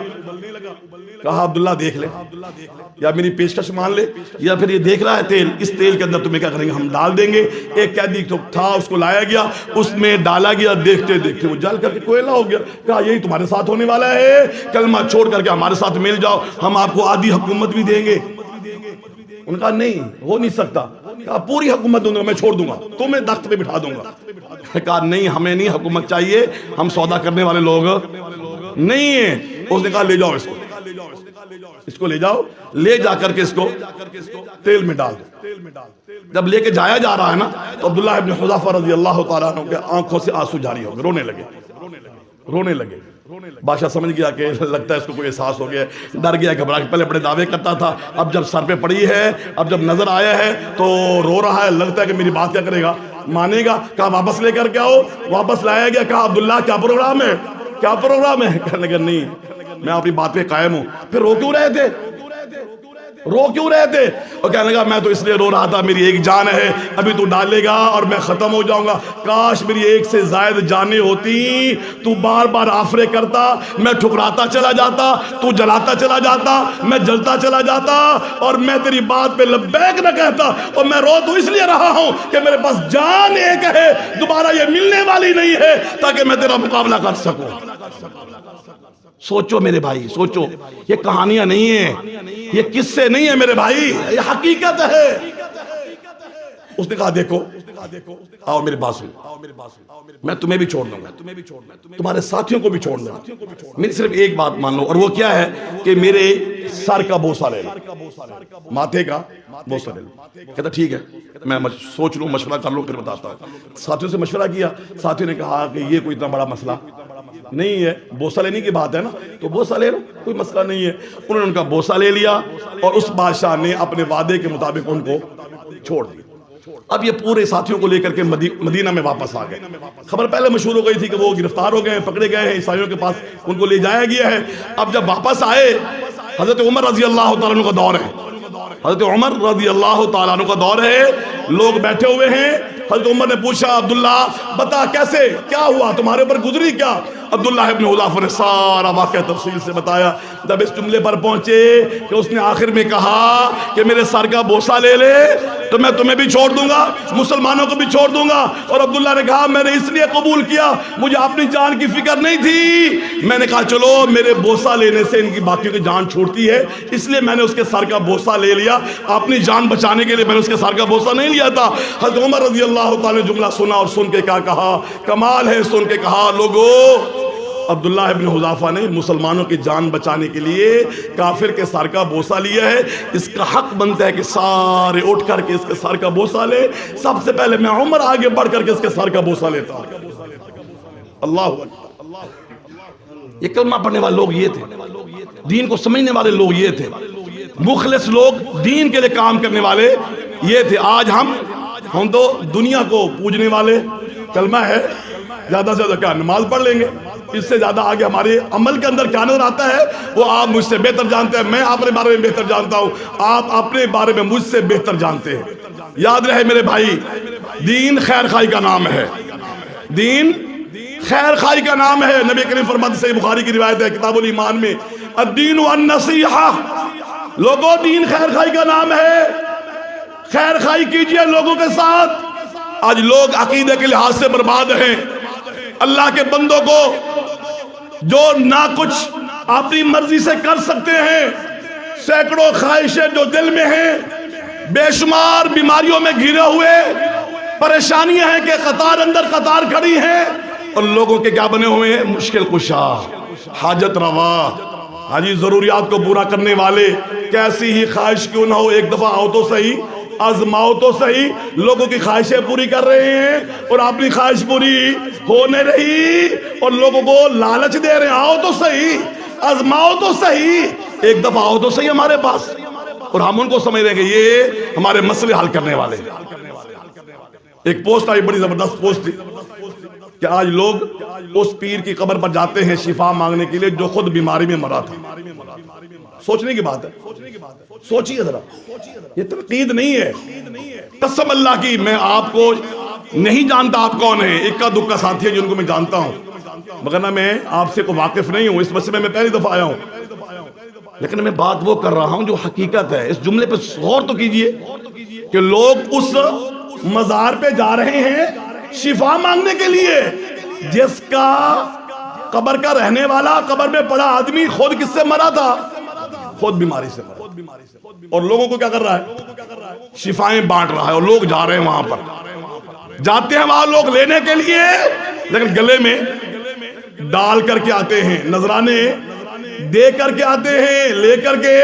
کہا عبداللہ دیکھ لے، یا میری پیشکش مان لے، یا پھر یہ دیکھ رہا ہے تیل، اس تیل کے اندر تمہیں کیا کریں گے، ہم ڈال دیں گے۔ ایک قیدی تھا، اس کو لایا گیا، اس میں ڈالا گیا، دیکھتے دیکھتے وہ جل کر کے کوئلہ ہو گیا۔ کہا یہی تمہارے ساتھ ہونے والا ہے، کلمہ چھوڑ کر کے ہمارے ساتھ مل جاؤ، ہم آپ کو آدھی حکومت بھی دیں گے۔ ان کا نہیں ہو نہیں سکتا، کہا پوری حکومت دوں گا، میں چھوڑ دوں گا، تمہیں تخت پہ بٹھا دوں گا۔ کہا نہیں، ہمیں نہیں حکومت چاہیے، ہم سودا کرنے والے لوگ نہیں ہیں۔ اس نے کہا لے جاؤ اس کو لے جاؤ، لے جا کر کے اس کو تیل میں ڈال دو۔ جب لے کے جایا جا رہا ہے نا، تو عبداللہ ابن حذافہ رضی اللہ تعالیٰ عنہ کے آنکھوں سے آنسو جاری ہو گئے، رونے لگے۔ بادشاہ سمجھ گیا کہ لگتا ہے اس کو کوئی احساس ہو گیا، ڈر گیا، گھبرا کے، پہلے بڑے دعوے کرتا تھا، اب جب سر پہ پڑی ہے، اب جب نظر آیا ہے تو رو رہا ہے، لگتا ہے کہ میری بات کیا کرے گا، مانے گا۔ کہا واپس لے کر کے آؤ، واپس لایا گیا۔ کہا عبداللہ کیا پروگرام ہے، کیا پروگرام ہے؟ کہنے لگا نہیں، میں اپنی بات پہ قائم ہوں۔ پھر رو کیوں رہے تھے؟ اور کہنے لگا میں تو اس لیے رو رہا تھا، میری ایک جان ہے، ابھی تو ڈالے گا اور میں ختم ہو جاؤں گا، کاش میری ایک سے زائد جانیں ہوتی، تو بار بار آفرے کرتا، میں ٹھکراتا چلا جاتا، تو جلاتا چلا جاتا، میں جلتا چلا جاتا، اور میں تیری بات پہ لبیک نہ کہتا۔ اور میں رو تو اس لیے رہا ہوں کہ میرے پاس جان ایک ہے، دوبارہ یہ ملنے والی نہیں ہے، تاکہ میں تیرا مقابلہ کر سکوں۔ سوچو میرے بھائی، سوچو، یہ کہانیاں نہیں ہیں، یہ قصے نہیں ہیں میرے بھائی، یہ حقیقت ہے۔ اس نے کہا دیکھو، آؤ میرے پاس، میں تمہیں بھی چھوڑ دوں گا، تمہارے ساتھیوں کو بھی چھوڑ دوں گا، میری صرف ایک بات مان لو، اور وہ کیا ہے کہ میرے سر کا بوسہ لے لو، ماتھے کا بوسہ لے لو۔ کہتا ٹھیک ہے، میں سوچ لوں، مشورہ کر لوں، پھر بتاتا ہوں۔ ساتھیوں سے مشورہ کیا، ساتھیوں نے کہا کہ یہ کوئی اتنا بڑا مسئلہ نہیں ہے، بوسہ لینے کی بات ہے نا، تو بوسہ لے لو، کوئی مسئلہ نہیں ہے۔ انہوں نے ان کا بوسہ لے لیا، اور اس بادشاہ نے اپنے وعدے کے مطابق ان کو چھوڑ دیا۔ اب یہ پورے ساتھیوں کو لے کر کے مدینہ میں واپس آ گئے۔ خبر پہلے مشہور ہو گئی تھی کہ وہ گرفتار ہو گئے ہیں، پکڑے گئے ہیں، عیسائیوں کے پاس ان کو لے جایا گیا ہے۔ اب جب واپس آئے، حضرت عمر رضی اللہ تعالیٰ عنہ کا دور ہے، حضرت عمر رضی اللہ تعالیٰ عنہ کا دور ہے، لوگ بیٹھے ہوئے ہیں۔ حضرت عمر نے پوچھا عبداللہ بتا کیسے، کیا ہوا، تمہارے اوپر گزری کیا؟ عبداللہ ابن حذافہ نے سارا واقعہ تفصیل سے بتایا۔ جب اس جملے پر پہنچے کہ اس نے آخر میں کہا کہ میرے سر کا بوسہ لے لے تو میں تمہیں بھی چھوڑ دوں گا، مسلمانوں کو بھی چھوڑ دوں گا۔ اور عبداللہ نے کہا میں نے اس لیے قبول کیا، مجھے اپنی جان کی فکر نہیں تھی، میں نے کہا چلو میرے بوسہ لینے سے ان کی باقیوں کی جان چھوڑتی ہے، اس لیے میں نے اس کے سر کا بوسہ لے لیا، اپنی جان بچانے کے لیے میں نے اس کے سر کا بوسہ نہیں لیا تھا۔ حضرت عمر رضی اللہ تعالی نے جملہ سنا اور سن کے کیا کہا، کمال ہے، سن کے کہا لوگو، عبداللہ ابن حذافہ نے مسلمانوں کی جان بچانے کے لیے کافر کے سر کا بوسہ لیا ہے، اس کا حق بنتا ہے کہ سارے اٹھ کر کے اس کے سر کا بوسہ لے۔ سب سے پہلے میں عمر آگے بڑھ کر کے اس کے سر کا بوسہ لیتا ہوں۔ اللہ اکبر۔ یہ کلمہ پڑھنے والے لوگ یہ تھے، دین کو سمجھنے والے لوگ یہ تھے، مخلص لوگ، دین کے لیے کام کرنے والے یہ تھے۔ آج ہم تو دنیا کو پوجنے والے، کلمہ ہے، زیادہ سے زیادہ کیا نماز پڑھ لیں گے، اس سے زیادہ آگے ہمارے عمل کے اندر کیا نظر آتا ہے وہ آپ مجھ سے بہتر جانتے ہیں، میں اپنے بارے میں بہتر جانتا ہوں، آپ اپنے بارے میں مجھ سے بہتر جانتے ہیں۔ یاد رہے میرے بھائی، دین خیر خواہی کا نام ہے، دین خیر خواہی کا نام ہے۔ نبی کریم فرماتے ہیں، صحیح بخاری کی روایت ہے کتاب الایمان میں، الدین والنصیحہ، لوگوں دین خیر خواہی کا نام ہے، خیر خواہی کیجئے لوگوں کے ساتھ۔ آج لوگ عقیدے کے لحاظ سے برباد ہیں، اللہ کے بندوں کو جو نہ کچھ اپنی مرضی سے کر سکتے ہیں، سینکڑوں خواہشیں جو دل میں ہیں، بے شمار بیماریوں میں گھرے ہوئے، پریشانیاں ہیں کہ قطار اندر قطار کھڑی ہیں، اور لوگوں کے کیا بنے ہوئے ہیں؟ مشکل کشا، حاجت روا، حاجی ضروریات کو پورا کرنے والے۔ کیسی ہی خواہش کیوں نہ ہو، ایک دفعہ آؤ تو صحیح، آزماؤ تو صحیح۔ لوگوں کی خواہشیں پوری کر رہے ہیں اور اپنی خواہش پوری ہو نہیں رہی، اور لوگوں کو لالچ دے رہے ہیں، آؤ تو صحیح، آزماؤ تو صحیح، ایک دفعہ آؤ تو صحیح ہمارے پاس، اور ہم ان کو سمجھ رہے ہیں کہ یہ ہمارے مسئلے حل کرنے والے۔ ایک پوسٹ آئی، بڑی زبردست پوسٹ تھی، کہ آج لوگ اس پیر کی قبر پر جاتے ہیں شفا مانگنے کے لیے جو خود بیماری میں مرا تھا۔ سوچنے کی بات ہے، سوچیے ذرا، یہ تنقید نہیں ہے، قسم اللہ کی میں آپ کو نہیں جانتا آپ کون ہیں، اکا دکا ساتھی ہے جن کو میں جانتا ہوں، مگر نہ میں آپ سے کو واقف نہیں ہوں، اس مسئلے میں پہلی دفعہ آیا ہوں، لیکن میں بات وہ کر رہا ہوں جو حقیقت ہے۔ اس جملے پہ غور تو کیجئے کہ لوگ اس مزار پہ جا رہے ہیں شفا مانگنے کے لیے، جس کا قبر کا رہنے والا، قبر میں پڑا آدمی خود کس سے مرا تھا؟ خود بیماری سے مرا، اور لوگوں کو کیا کر رہا ہے؟ شفائیں بانٹ رہا ہے، اور لوگ جا رہے ہیں وہاں پر، جاتے ہیں وہاں لوگ لینے کے لیے، لیکن گلے میں ڈال کر کے آتے ہیں، نذرانے دے کر کے آتے ہیں، لے کر کے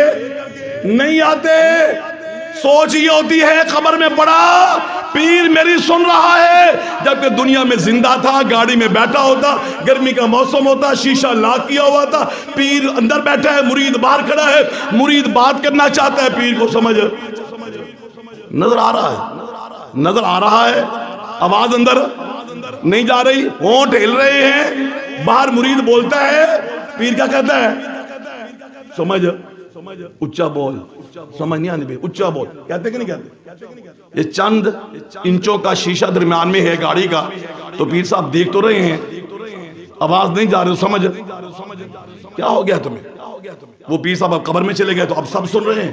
نہیں آتے۔ سوچ یہ ہوتی ہے قبر میں پڑا پیر میری سن رہا ہے، جبکہ دنیا میں زندہ تھا، گاڑی میں بیٹھا ہوتا، گرمی کا موسم ہوتا، شیشہ لاک کیا ہوا تھا، پیر اندر بیٹھا ہے، مرید باہر کھڑا ہے، مرید بات کرنا چاہتا ہے، پیر کو سمجھ نظر آ رہا ہے، نظر آ رہا ہے، آواز اندر نہیں جا رہی، ہونٹ ہل رہے ہیں، باہر مرید بولتا ہے، پیر کیا کہتا ہے؟ سمجھ اچھا بول، سمجھ نہیں آنے بھی اچھا بول، کہتے کہ نہیں کہتے؟ یہ چند انچوں کا شیشہ درمیان میں ہے گاڑی کا، تو پیر صاحب دیکھ تو رہے ہیں، آواز نہیں جا رہی، سمجھ کیا ہو گیا تمہیں؟ وہ پیر صاحب اب قبر میں چلے گئے، تو اب سب سن رہے ہیں،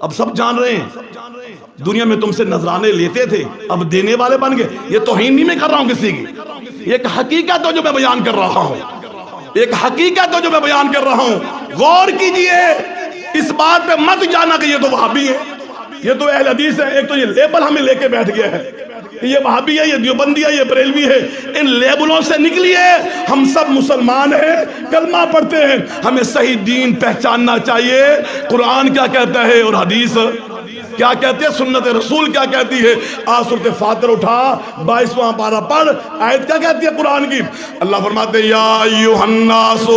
اب سب جان رہے ہیں، دنیا میں تم سے نذرانے لیتے تھے، اب دینے والے بن گئے۔ یہ توہین نہیں میں کر رہا ہوں کسی کی، یہ ایک حقیقت ہے جو میں بیان کر رہا ہوں، ایک حقیقت ہے جو میں بیان کر رہا ہوں۔ غور کیجئے، اس بات پہ مت جانا کہ یہ تو وہابی ہے، یہ تو اہل حدیث ہے، ایک تو یہ لیبل ہمیں لے کے بیٹھ گیا ہے، یہ وہابی ہے، یہ دیوبندی ہے، یہ بریلوی ہے، ان لیبلوں سے نکلیے، ہم سب مسلمان ہیں، کلمہ پڑھتے ہیں، ہمیں صحیح دین پہچاننا چاہیے، قرآن کیا کہتا ہے اور حدیث کیا کہتے ہیں، سنت رسول کیا کہتی ہے۔ سورۃ فاتر اٹھا، 22واں پارہ پڑھ، آیت کیا کہتی ہے قرآن کی؟ اللہ فرماتے ہیں یا ایھا الناس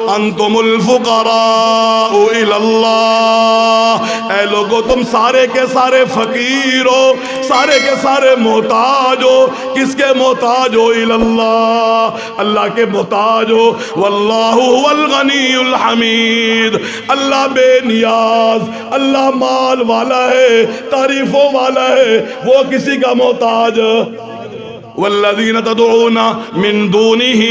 انتم الفقراء الی اللہ، اے لوگو تم سارے کے سارے فقیر ہو، سارے کے سارے محتاج ہو، کس کے محتاج ہو؟ الی اللہ، اللہ کے محتاج ہو، واللہ هو الغنی الحمید، اللہ بے نیاز، اللہ مال والا ہے، تعریفوں والا ہے، وہ کسی کا محتاج۔ والذین تدعون من دونہ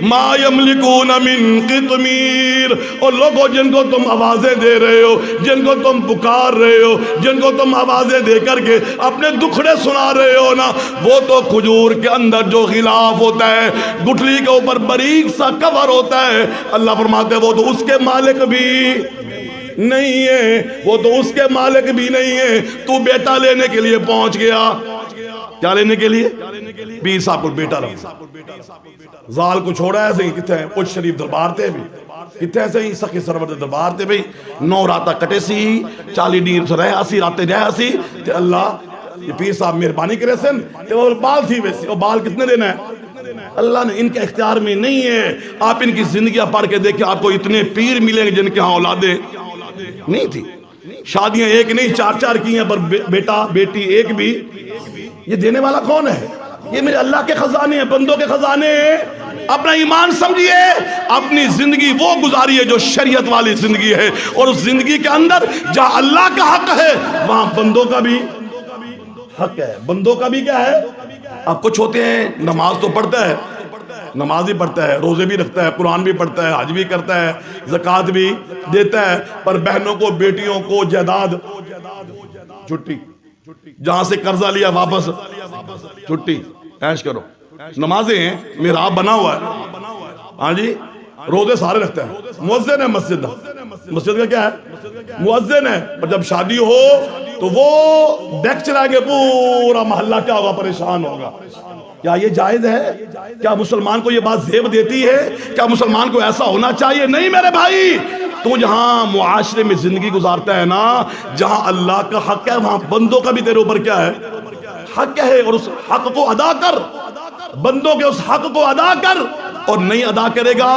ما یملکون من قطمیر، اور لوگوں جن کو تم آوازیں دے رہے ہو، جن کو تم پکار رہے ہو، جن کو تم آوازیں دے کر کے اپنے دکھڑے سنا رہے ہو نا، وہ تو کھجور کے اندر جو غلاف ہوتا ہے، گٹھلی کے اوپر باریک سا کور ہوتا ہے، اللہ فرماتے ہیں وہ تو اس کے مالک بھی نہیں ہے، وہ تو اس کے مالک بھی نہیں ہے، تو بیٹا لینے کے لیے پہنچ گیا، کیا لینے کے لیے؟ پیر صاحب کو بیٹا رہا، زال کو چھوڑا ہے صحیح، کتنے ہیں کچھ شریف دربار تے بھی، کتنے ہیں صحیح سخی سرور دربار تے بھی، 9 راتہ کٹے سی، 40 دیر سے رہا سی، راتیں رہا سی، تے اللہ یہ پیر صاحب مہربانی کرے سن، تے وہ بال تھی ویسی، وہ بال کتنے دینا ہے؟ اللہ نے ان کے اختیار میں نہیں ہے۔ آپ ان کی زندگیاں پڑھ کے دیکھیں، آپ کو اتنے پیر ملیں گے جن کے ہاں اولادیں نہیں تھی، شادیاں ایک نہیں 4 کی ہیں، پر بیٹا بیٹی ایک بھی۔ یہ دینے والا کون ہے؟ یہ میرے اللہ کے خزانے ہیں، بندوں کے خزانے ہیں۔ اپنا ایمان سمجھیے، اپنی زندگی وہ گزاریے جو شریعت والی زندگی ہے، اور اس زندگی کے اندر جہاں اللہ کا حق ہے وہاں بندوں کا بھی حق ہے، بندوں کا بھی کیا ہے؟ اب کچھ ہوتے ہیں نماز تو پڑھتا ہے، نماز بھی پڑھتا ہے، روزے بھی رکھتا ہے، قرآن بھی پڑھتا ہے، حج بھی کرتا ہے، زکوٰۃ بھی دیتا ہے، پر بہنوں کو بیٹیوں کو جائیداد چھٹی، جہاں سے قرضہ لیا واپس چھٹی، عیش کرو۔ نمازیں ہیں، محراب بنا ہوا ہے، ہاں جی، روزے سارے رکھتا ہے، مؤذن ہے مسجد، مسجد کا کیا ہے؟ مؤذن ہے. اور جب شادی ہو تو وہ ڈیک چلائیں گے، پورا محلہ کیا ہوگا؟ پریشان ہوگا. کیا یہ جائز ہے؟ کیا مسلمان کو یہ بات زیب دیتی ہے؟ کیا مسلمان کو ایسا ہونا چاہیے؟ نہیں میرے بھائی. تو جہاں معاشرے میں زندگی گزارتا ہے نا، جہاں اللہ کا حق ہے وہاں بندوں کا بھی تیرے اوپر کیا ہے؟ حق ہے. اور اس حق کو ادا کر، بندوں کے اس حق کو ادا کر. اور نہیں ادا کرے گا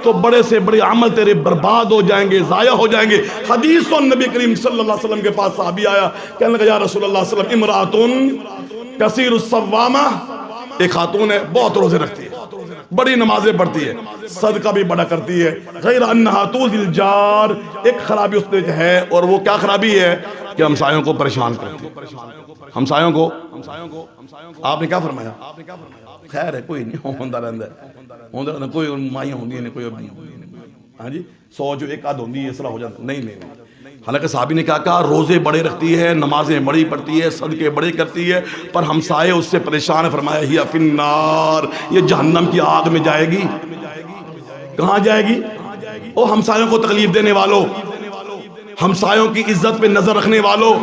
تو بڑے سے بڑے عمل تیرے برباد ہو جائیں گے، ضائع ہو جائیں گے. حدیث نبی کریم صلی اللہ علیہ وسلم کے پاس صحابی آیا، کہنے لگا یا رسول اللہ صلی اللہ علیہ وسلم، امراتن کثیر الصوامہ، ایک خاتون ہے بہت روزے رکھتی ہے، بڑی نمازیں پڑھتی ہے، صدقہ بھی بڑا کرتی ہے، غیر انہا توذی الجار، ایک خرابی اس میں ہے. اور وہ کیا خرابی ہے؟ کہ ہمسایوں کو پریشان کرتی ہے. ہمسایوں کو آپ نے کیا فرمایا؟ خیر ہے، کوئی نہیں، ہوندہ رہندہ ہے، کوئی مائیں ہوندی ہیں، کوئی ابنی ہوندی ہیں. ہاں جی، 100 جو ایک آدھ ہوندی ہے اصلاح ہو جاتا. نہیں. حالانکہ صحابی نے کہا روزے بڑے رکھتی ہے، نمازیں بڑی پڑھتی ہے، صدقے بڑے کرتی ہے، پر ہمسائے اس سے پریشان ہے. فرمایا ہی فی النار، یہ جہنم کی آگ میں جائے گی. کہاں جائے گی؟ او ہمسایوں کو تکلیف دینے والوں، ہمسایوں کی عزت پہ نظر رکھنے والوں،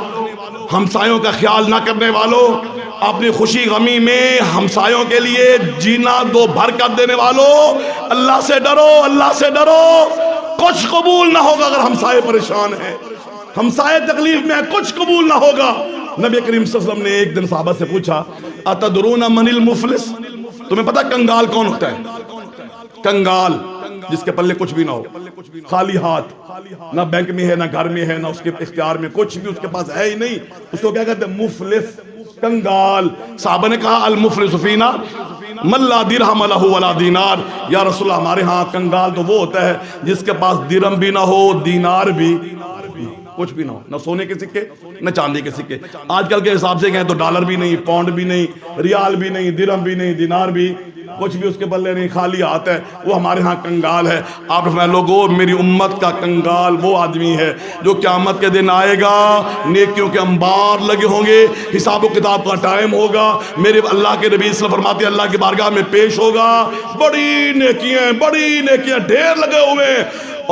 ہمسایوں کا خیال نہ کرنے والوں، اپنی خوشی غمی میں ہمسایوں کے لیے جینا دو بھر کر دینے والوں، اللہ سے ڈرو، اللہ سے ڈرو. کچھ قبول نہ ہوگا اگر ہمسائے پریشان ہیں، ہمسائے تکلیف میں، کچھ قبول نہ ہوگا. نبی کریم صلی اللہ علیہ وسلم نے ایک دن صحابہ سے پوچھا اتدرون من المفلس، تمہیں پتہ کنگال کون ہوتا ہے؟ کنگال جس کے پلے کچھ بھی نہ ہو، خالی ہاتھ، نہ بینک میں ہے، نہ گھر میں ہے، نہ اس کے اختیار میں کچھ بھی اس کے پاس ہے ہی نہیں، اس کو کیا کہتے ہیں؟ مفلس، کنگال. صحابہ نے کہا المفلس فینا من لا درہم لہ ولا دینار. یا رسول اللہ ہمارے ہاں کنگال تو وہ ہوتا ہے جس کے پاس درہم بھی نہ ہو، دینار بھی کچھ بھی نہ ہو، نہ سونے کے سکے نہ چاندی کے سکے. آج کل کے حساب سے کہیں تو ڈالر بھی نہیں، پاؤنڈ بھی نہیں، ریال بھی نہیں، درہم بھی نہیں، دینار بھی کچھ بھی اس کے بلے نہیں، خالی ہاتھ ہے. وہ ہمارے ہاں کنگال ہے. آپ فرمائے لوگوں میری امت کا کنگال وہ آدمی ہے جو قیامت کے دن آئے گا، نیکیوں کے انبار لگے ہوں گے، حساب و کتاب کا ٹائم ہوگا، میرے اللہ کے نبی صلی اللہ علیہ وسلم فرماتے ہیں اللہ کی بارگاہ میں پیش ہوگا، بڑی نیکیاں ڈھیر لگے ہوئے.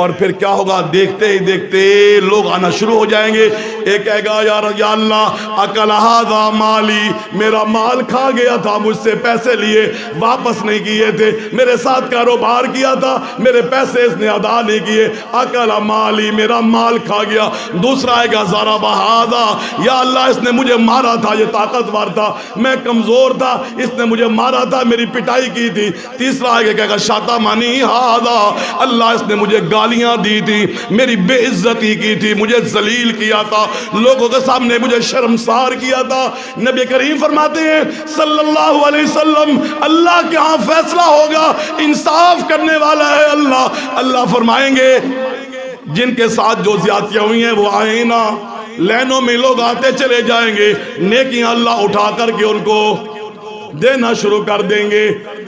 اور پھر کیا ہوگا؟ دیکھتے ہی دیکھتے لوگ آنا شروع ہو جائیں گے. ایک کہے گا یا اللہ اکل ھذا مالی، میرا مال کھا گیا تھا، مجھ سے پیسے لیے واپس نہیں کیے تھے، میرے ساتھ کاروبار کیا تھا، میرے پیسے اس نے ادا نہیں کیے، اکل مالی، میرا مال کھا گیا. دوسرا آئے گا ضرب ھذا، یا اللہ اس نے مجھے مارا تھا، یہ طاقتور تھا، میں کمزور تھا، اس نے مجھے مارا تھا، میری پٹائی کی تھی. تیسرا آئے گا کہے گا شتمنی ھذا، اللہ اس نے مجھے گالیاں دی تھی، میری بے عزتی کی تھی، مجھے ذلیل کیا تھا، لوگوں کے سامنے مجھے شرمسار کیا تھا. نبی کریم فرماتے ہیں صلی اللہ علیہ وسلم اللہ کے ہاں فیصلہ ہوگا، انصاف کرنے والا ہے اللہ. اللہ فرمائیں گے جن کے ساتھ جو زیادتیاں ہوئی ہیں وہ آئیں نا، لینوں میں لوگ آتے چلے جائیں گے، نیکیاں اللہ اٹھا کر کے ان کو دینا شروع کر دیں گے.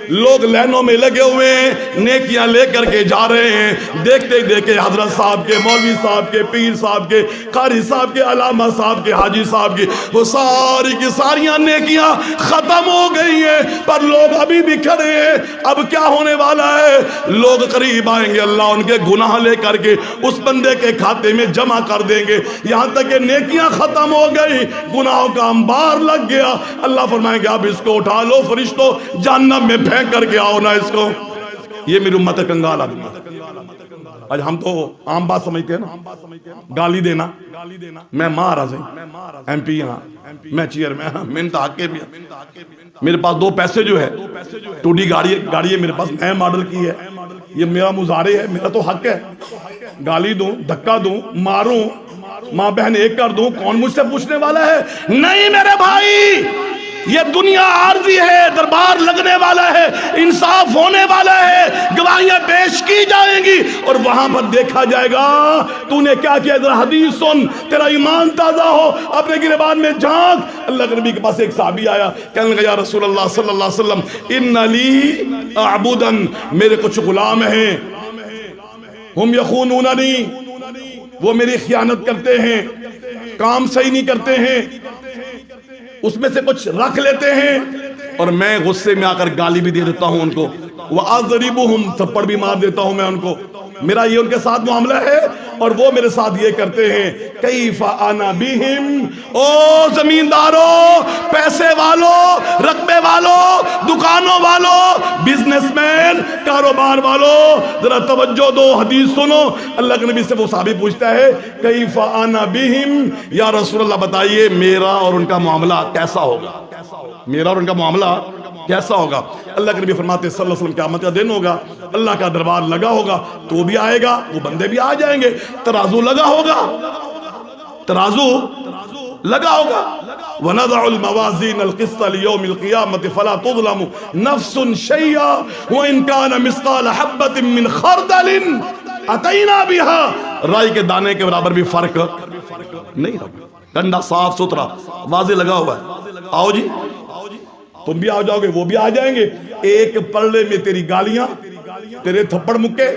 لوگ لینوں میں لگے ہوئے ہیں، نیکیاں لے کر کے جا رہے ہیں. دیکھتے دیکھتے حضرت صاحب کے، مولوی صاحب کے، پیر صاحب کے، قاری صاحب کے، علامہ صاحب کے، حاجی صاحب کی، وہ ساری کی ساریاں نیکیاں ختم ہو گئی ہیں، پر لوگ ابھی بھی کھڑے ہیں. اب کیا ہونے والا ہے؟ لوگ قریب آئیں گے، اللہ ان کے گناہ لے کر کے اس بندے کے کھاتے میں جمع کر دیں گے، یہاں تک کہ نیکیاں ختم ہو گئی، گناہوں کا انبار لگ گیا. اللہ فرمائیں گے اب اس کو اٹھا لو فرشتوں، جہنم میں پھینک کر کے آؤ نا اس کو. یہ میری امت کنگال آدمی ہے. آج ہم تو عام بات سمجھتے ہیں نا، گالی دینا، میں مہاراج ہوں، ایم پی ہاں، میں چیئرمین ہاں، میں انتہا کے بھی، میرے پاس 2 پیسے جو ہے، ٹوڈی گاڑی ہے میرے پاس، نئے ماڈل کی ہے، یہ میرا مظاہرے ہے، میرا تو حق ہے. گالی دوں، دھکا دوں، ماروں، ماں بہن ایک کر دوں، کون مجھ سے پوچھنے والا ہے؟ نہیں میرے بھائی، یہ دنیا عارضی ہے، دربار لگنے والا ہے، انصاف ہونے والا ہے، گواہیاں پیش کی جائیں گی اور وہاں پر دیکھا جائے گا تو نے کیا کیا. ذرا حدیث سن، تیرا ایمان تازہ ہو، اپنے گریبان میں جھانک. اللہ کے نبی کے پاس ایک صحابی آیا، کہنے لگا یا رسول اللہ صلی اللہ علیہ وسلم ان لی اعبدن، میرے کچھ غلام ہیں، ہم یخونوننی، وہ میری خیانت کرتے ہیں، کام صحیح نہیں کرتے ہیں، اس میں سے کچھ رکھ لیتے ہیں اور میں غصے میں آ کر گالی بھی دے دیتا ہوں ان کو، وَأَضْرِبُهُمْ، تھپڑ بھی مار دیتا ہوں میں ان کو. میرا یہ ان کے ساتھ معاملہ ہے اور وہ میرے ساتھ یہ کرتے ہیں. کیف انا بہم، او زمینداروں، پیسے والوں، رقبے والوں، دکانوں والوں، بزنس مین، کاروبار والوں، ذرا توجہ دو، حدیث سنو. اللہ کے نبی سے وہ صحابی پوچھتا ہے کیف انا بہم، یا رسول اللہ بتائیے میرا اور ان کا معاملہ کیسا ہوگا، میرا اور ان کا معاملہ کیسا ہوگا. اللہ کے نبی فرماتے صلی اللہ علیہ وسلم قیامت کا دن ہوگا، اللہ کا دربار لگا ہوگا، تو بھی آئے گا، وہ بندے بھی آ جائیں گے، ترازو لگا ہوگا، ترازو لگا ہوگا. وَنَضَعُ الْمَوَازِينَ الْقِسْطَ لِيَوْمِ الْقِيَامَةِ فَلَا تُظْلَمُ نَفْسٌ شَيْئًا وَإِنْ كَانَ مِثْقَالَ حَبَّةٍ مِّنْ خَرْدَلٍ أَتَيْنَا بِهَا. رائی کے دانے کے برابر بھی فرق نہیں ہوگا. کنڈا صاف ستھرا واضح لگا ہوا ہے. آؤ جی، تم بھی آ جاؤ گے، وہ بھی آ جائیں گے. ایک پلڑے میں تیری گالیاں، تیرے تھپڑ مکے،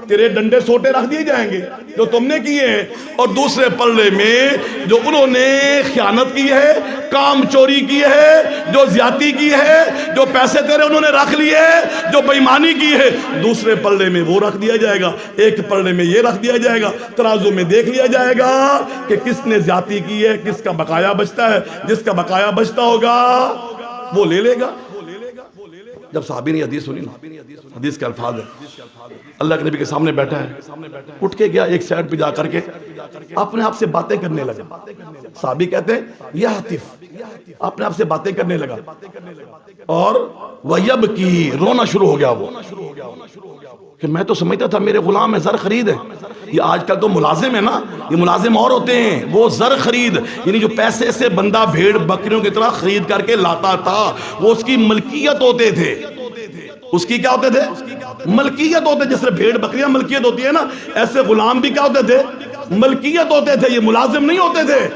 تیرے ڈنڈے سوٹے رکھ دیے جائیں گے جو تم نے کیے ہیں، اور دوسرے پلڑے میں جو انہوں نے خیانت کی ہے، کام چوری کی ہے، جو زیادتی کی ہے، جو پیسے تیرے انہوں نے رکھ لیے، جو بےایمانی کی ہے، دوسرے پلڑے میں وہ رکھ دیا جائے گا، ایک پلڑے میں یہ رکھ دیا جائے گا. ترازو میں دیکھ لیا جائے گا کہ کس نے زیادتی کی ہے، کس کا بقایا بچتا ہے. جس کا بقایا بچتا ہوگا وہ لے لے گا. جب صحابی نے حدیث سنی، حدیث کے الفاظ ہیں، اللہ کے نبی کے سامنے بیٹھا ہے، اٹھ کے گیا ایک سائڈ پہ جا کر کے اپنے آپ سے باتیں کرنے لگا. صحابی کہتے ہیں یا حتیف، اپنے آپ سے باتیں کرنے لگا، اور وَيَبْكِي، رونا شروع ہو گیا. وہ کہ میں تو سمجھتا تھا میرے غلام ہے، زر خرید ہے. یہ آج کل تو ملازم ہے نا، یہ ملازم اور ہوتے ہیں، وہ زر خرید، یعنی جو پیسے سے بندہ بھیڑ بکریوں کی طرح خرید کر کے لاتا تھا، وہ اس کی ملکیت ہوتے تھے. اس کی کیا ہوتے تھے؟ ملکیت ہوتے. جس طرح بھیڑ بکریاں ملکیت ہوتی ہے نا، ایسے غلام بھی کیا ہوتے تھے؟ ملکیت ہوتے تھے. یہ ملازم نہیں ہوتے تھے.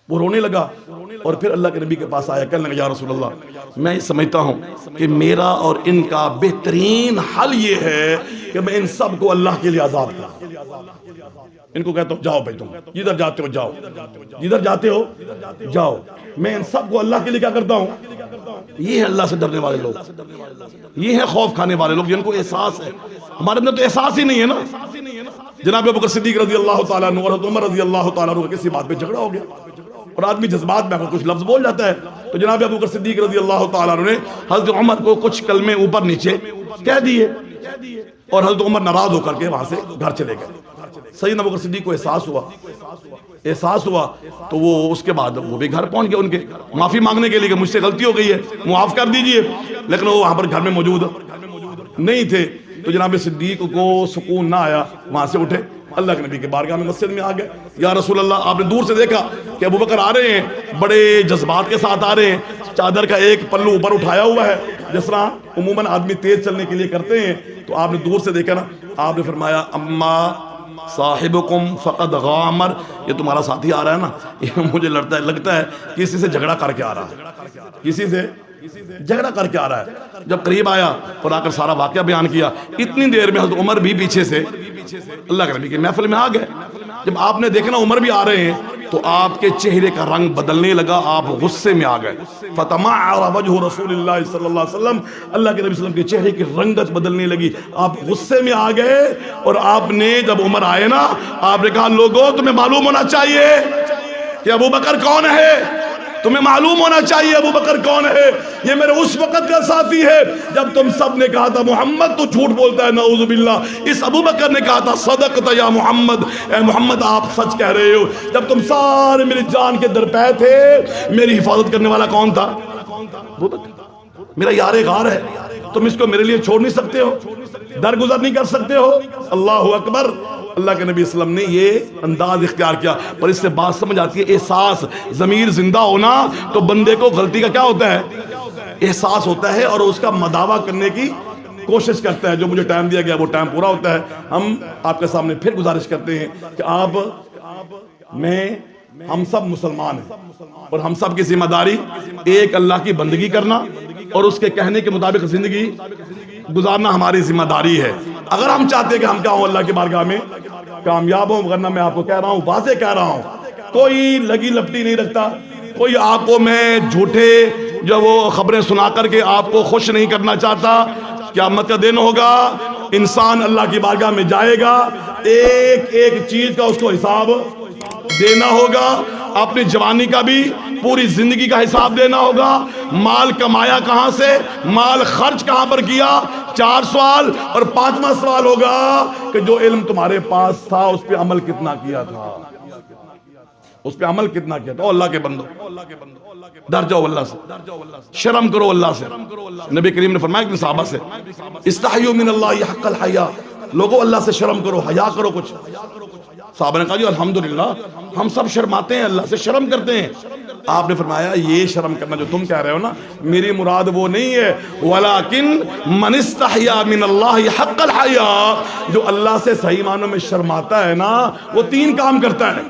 وہ رونے لگا اور پھر اللہ کے نبی کے پاس آیا، کہنے لگا یا رسول اللہ میں سمجھتا ہوں کہ میرا اور ان کا بہترین حل یہ ہے کہ میں ان سب کو اللہ کے لیے آزاد کروں. ان کو کہتا ہوں جاؤ بھائی، تم جدھر جاتے ہو جاؤ، جدھر جاتے ہو جاؤ. میں ان سب کو اللہ کے لیے کیا کرتا ہوں. یہ ہے اللہ سے ڈرنے والے لوگ، یہ ہے خوف کھانے والے لوگ جن کو احساس ہے. ہمارے اندر تو احساس ہی نہیں ہے نا. جناب ابوبکر صدیق رضی اللہ تعالیٰ عنہ اور حضرت عمر رضی اللہ تعالیٰ عنہ کسی بات پہ جھگڑا ہو گیا، اور آدمی جذبات میں اگر کچھ لفظ بول جاتا ہے، تو جناب ابوبکر صدیق رضی اللہ تعالیٰ عنہ نے حضرت عمر کو کچھ کلمے اوپر نیچے کہہ دیے، اور حضرت عمر ناراض ہو کر کے وہاں سے گھر چلے گئے. سیدنا ابوبکر صدیق کو احساس ہوا تو وہ اس کے بعد وہ بھی گھر پہنچ گئے ان کے معافی مانگنے کے لیے کہ مجھ سے غلطی ہو گئی ہے، معاف کر دیجئے. لیکن وہ وہاں پر گھر میں موجود نہیں تھے. تو جناب صدیق کو سکون نہ آیا، وہاں سے اٹھے، اللہ کے نبی کے بارگاہ میں مسجد میں آ گئے. یا رسول اللہ، آپ نے دور سے دیکھا کہ ابوبکر آ رہے ہیں، بڑے جذبات کے ساتھ آ رہے ہیں، چادر کا ایک پلو اوپر اٹھایا ہوا ہے، جس طرح عموماً آدمی تیز چلنے کے لیے کرتے ہیں. تو آپ نے دور سے دیکھا نا، آپ نے فرمایا اما صاحبکم فقد غامر، یہ تمہارا ساتھی آ رہا ہے نا، یہ مجھے لگتا ہے کسی سے جھگڑا کر کے آ رہا ہے، کسی سے جھگڑا کر کے آ رہا ہے. جب قریب آیا اور آ کر سارا واقعہ بیان کیا، اتنی دیر میں حضرت عمر بھی پیچھے سے اللہ کے نبی کی محفل میں آ گئے. جب آپ نے دیکھنا عمر بھی آ رہے ہیں تو آپ کے چہرے کا رنگ بدلنے لگا، آپ غصے میں آ گئے. فتمعر وجہ رسول اللہ صلی اللہ علیہ وسلم، اللہ کے نبی صلی اللہ علیہ وسلم کے چہرے کی رنگت بدلنے لگی، آپ غصے میں آ گئے. اور آپ نے جب عمر آئے نا، آپ نے کہا لوگوں تمہیں معلوم ہونا چاہیے کہ ابوبکر کون ہے، تمہیں معلوم ہونا چاہیے ابوبکر کون ہے. یہ میرے اس وقت کا ساتھی ہے جب تم سب نے کہا تھا محمد تو جھوٹ بولتا ہے، نعوذ باللہ. اس ابوبکر نے کہا تھا صدقت یا محمد، اے محمد آپ سچ کہہ رہے ہو. جب تم سارے میری جان کے درپے تھے، میری حفاظت کرنے والا کون تھا؟ میرا یار غار ہے، تم اس کو میرے لیے چھوڑ نہیں سکتے ہو، درگزر نہیں کر سکتے ہو. اللہ اکبر. اللہ کے نبی صلی اللہ علیہ وسلم نے یہ انداز اختیار کیا. پر اس سے بات سمجھ آتی ہے، احساس، ضمیر زندہ ہونا تو بندے کو غلطی کا کیا ہوتا ہے؟ احساس ہوتا ہے، اور اس کا مداوع کرنے کی کوشش کرتا ہے. جو مجھے ٹائم دیا گیا وہ ٹائم پورا ہوتا ہے. ہم آپ کے سامنے پھر گزارش کرتے ہیں کہ آپ میں ہم سب مسلمان ہیں، اور ہم سب کی ذمہ داری ایک اللہ کی بندگی کرنا اور اس کے کہنے کے مطابق زندگی گزارنا ہماری ذمہ داری ہے. اگر ہم چاہتے ہیں کہ ہم کیا ہوں اللہ کی بارگاہ میں کامیاب ہوں، ورنہ میں آپ کو کہہ رہا ہوں، واضح کہہ رہا ہوں، کوئی لگی لپٹی نہیں رکھتا، کوئی آپ کو میں جھوٹے جو وہ خبریں سنا کر کے آپ کو خوش نہیں کرنا چاہتا. قیامت کا دن ہوگا انسان اللہ کی بارگاہ میں جائے گا، ایک ایک چیز کا اس کو حساب دینا ہوگا، اپنی جوانی کا بھی، پوری زندگی کا حساب دینا ہوگا، مال کمایا کہاں سے، مال خرچ کہاں پر کیا، 4 سوال، اور 5واں سوال ہوگا کہ جو علم تمہارے پاس تھا اس پہ عمل کتنا کیا تھا، اس پہ عمل کتنا کیا تھا۔ او اللہ کے بندو، ڈر جاؤ اللہ سے، شرم کرو اللہ سے۔ نبی کریم نے فرمایا کہ صحابہ سے، استحیوا من اللہ حق الحیا، لوگوں اللہ سے شرم کرو، حیا کرو کچھ۔ صحابہ نے کہا جی الحمدللہ ہم سب شرماتے ہیں، اللہ سے شرم کرتے ہیں۔ آپ نے فرمایا یہ شرم کرنا جو تم کہہ رہے ہو نا، میری مراد وہ نہیں ہے، وَلَكِن مَنِ اسْتَحْيَا مِنَ اللَّهِ حَقَّ الْحَيَاءِ، جو اللہ سے صحیح معنوں میں شرماتا ہے نا، وہ 3 کام کرتا ہے،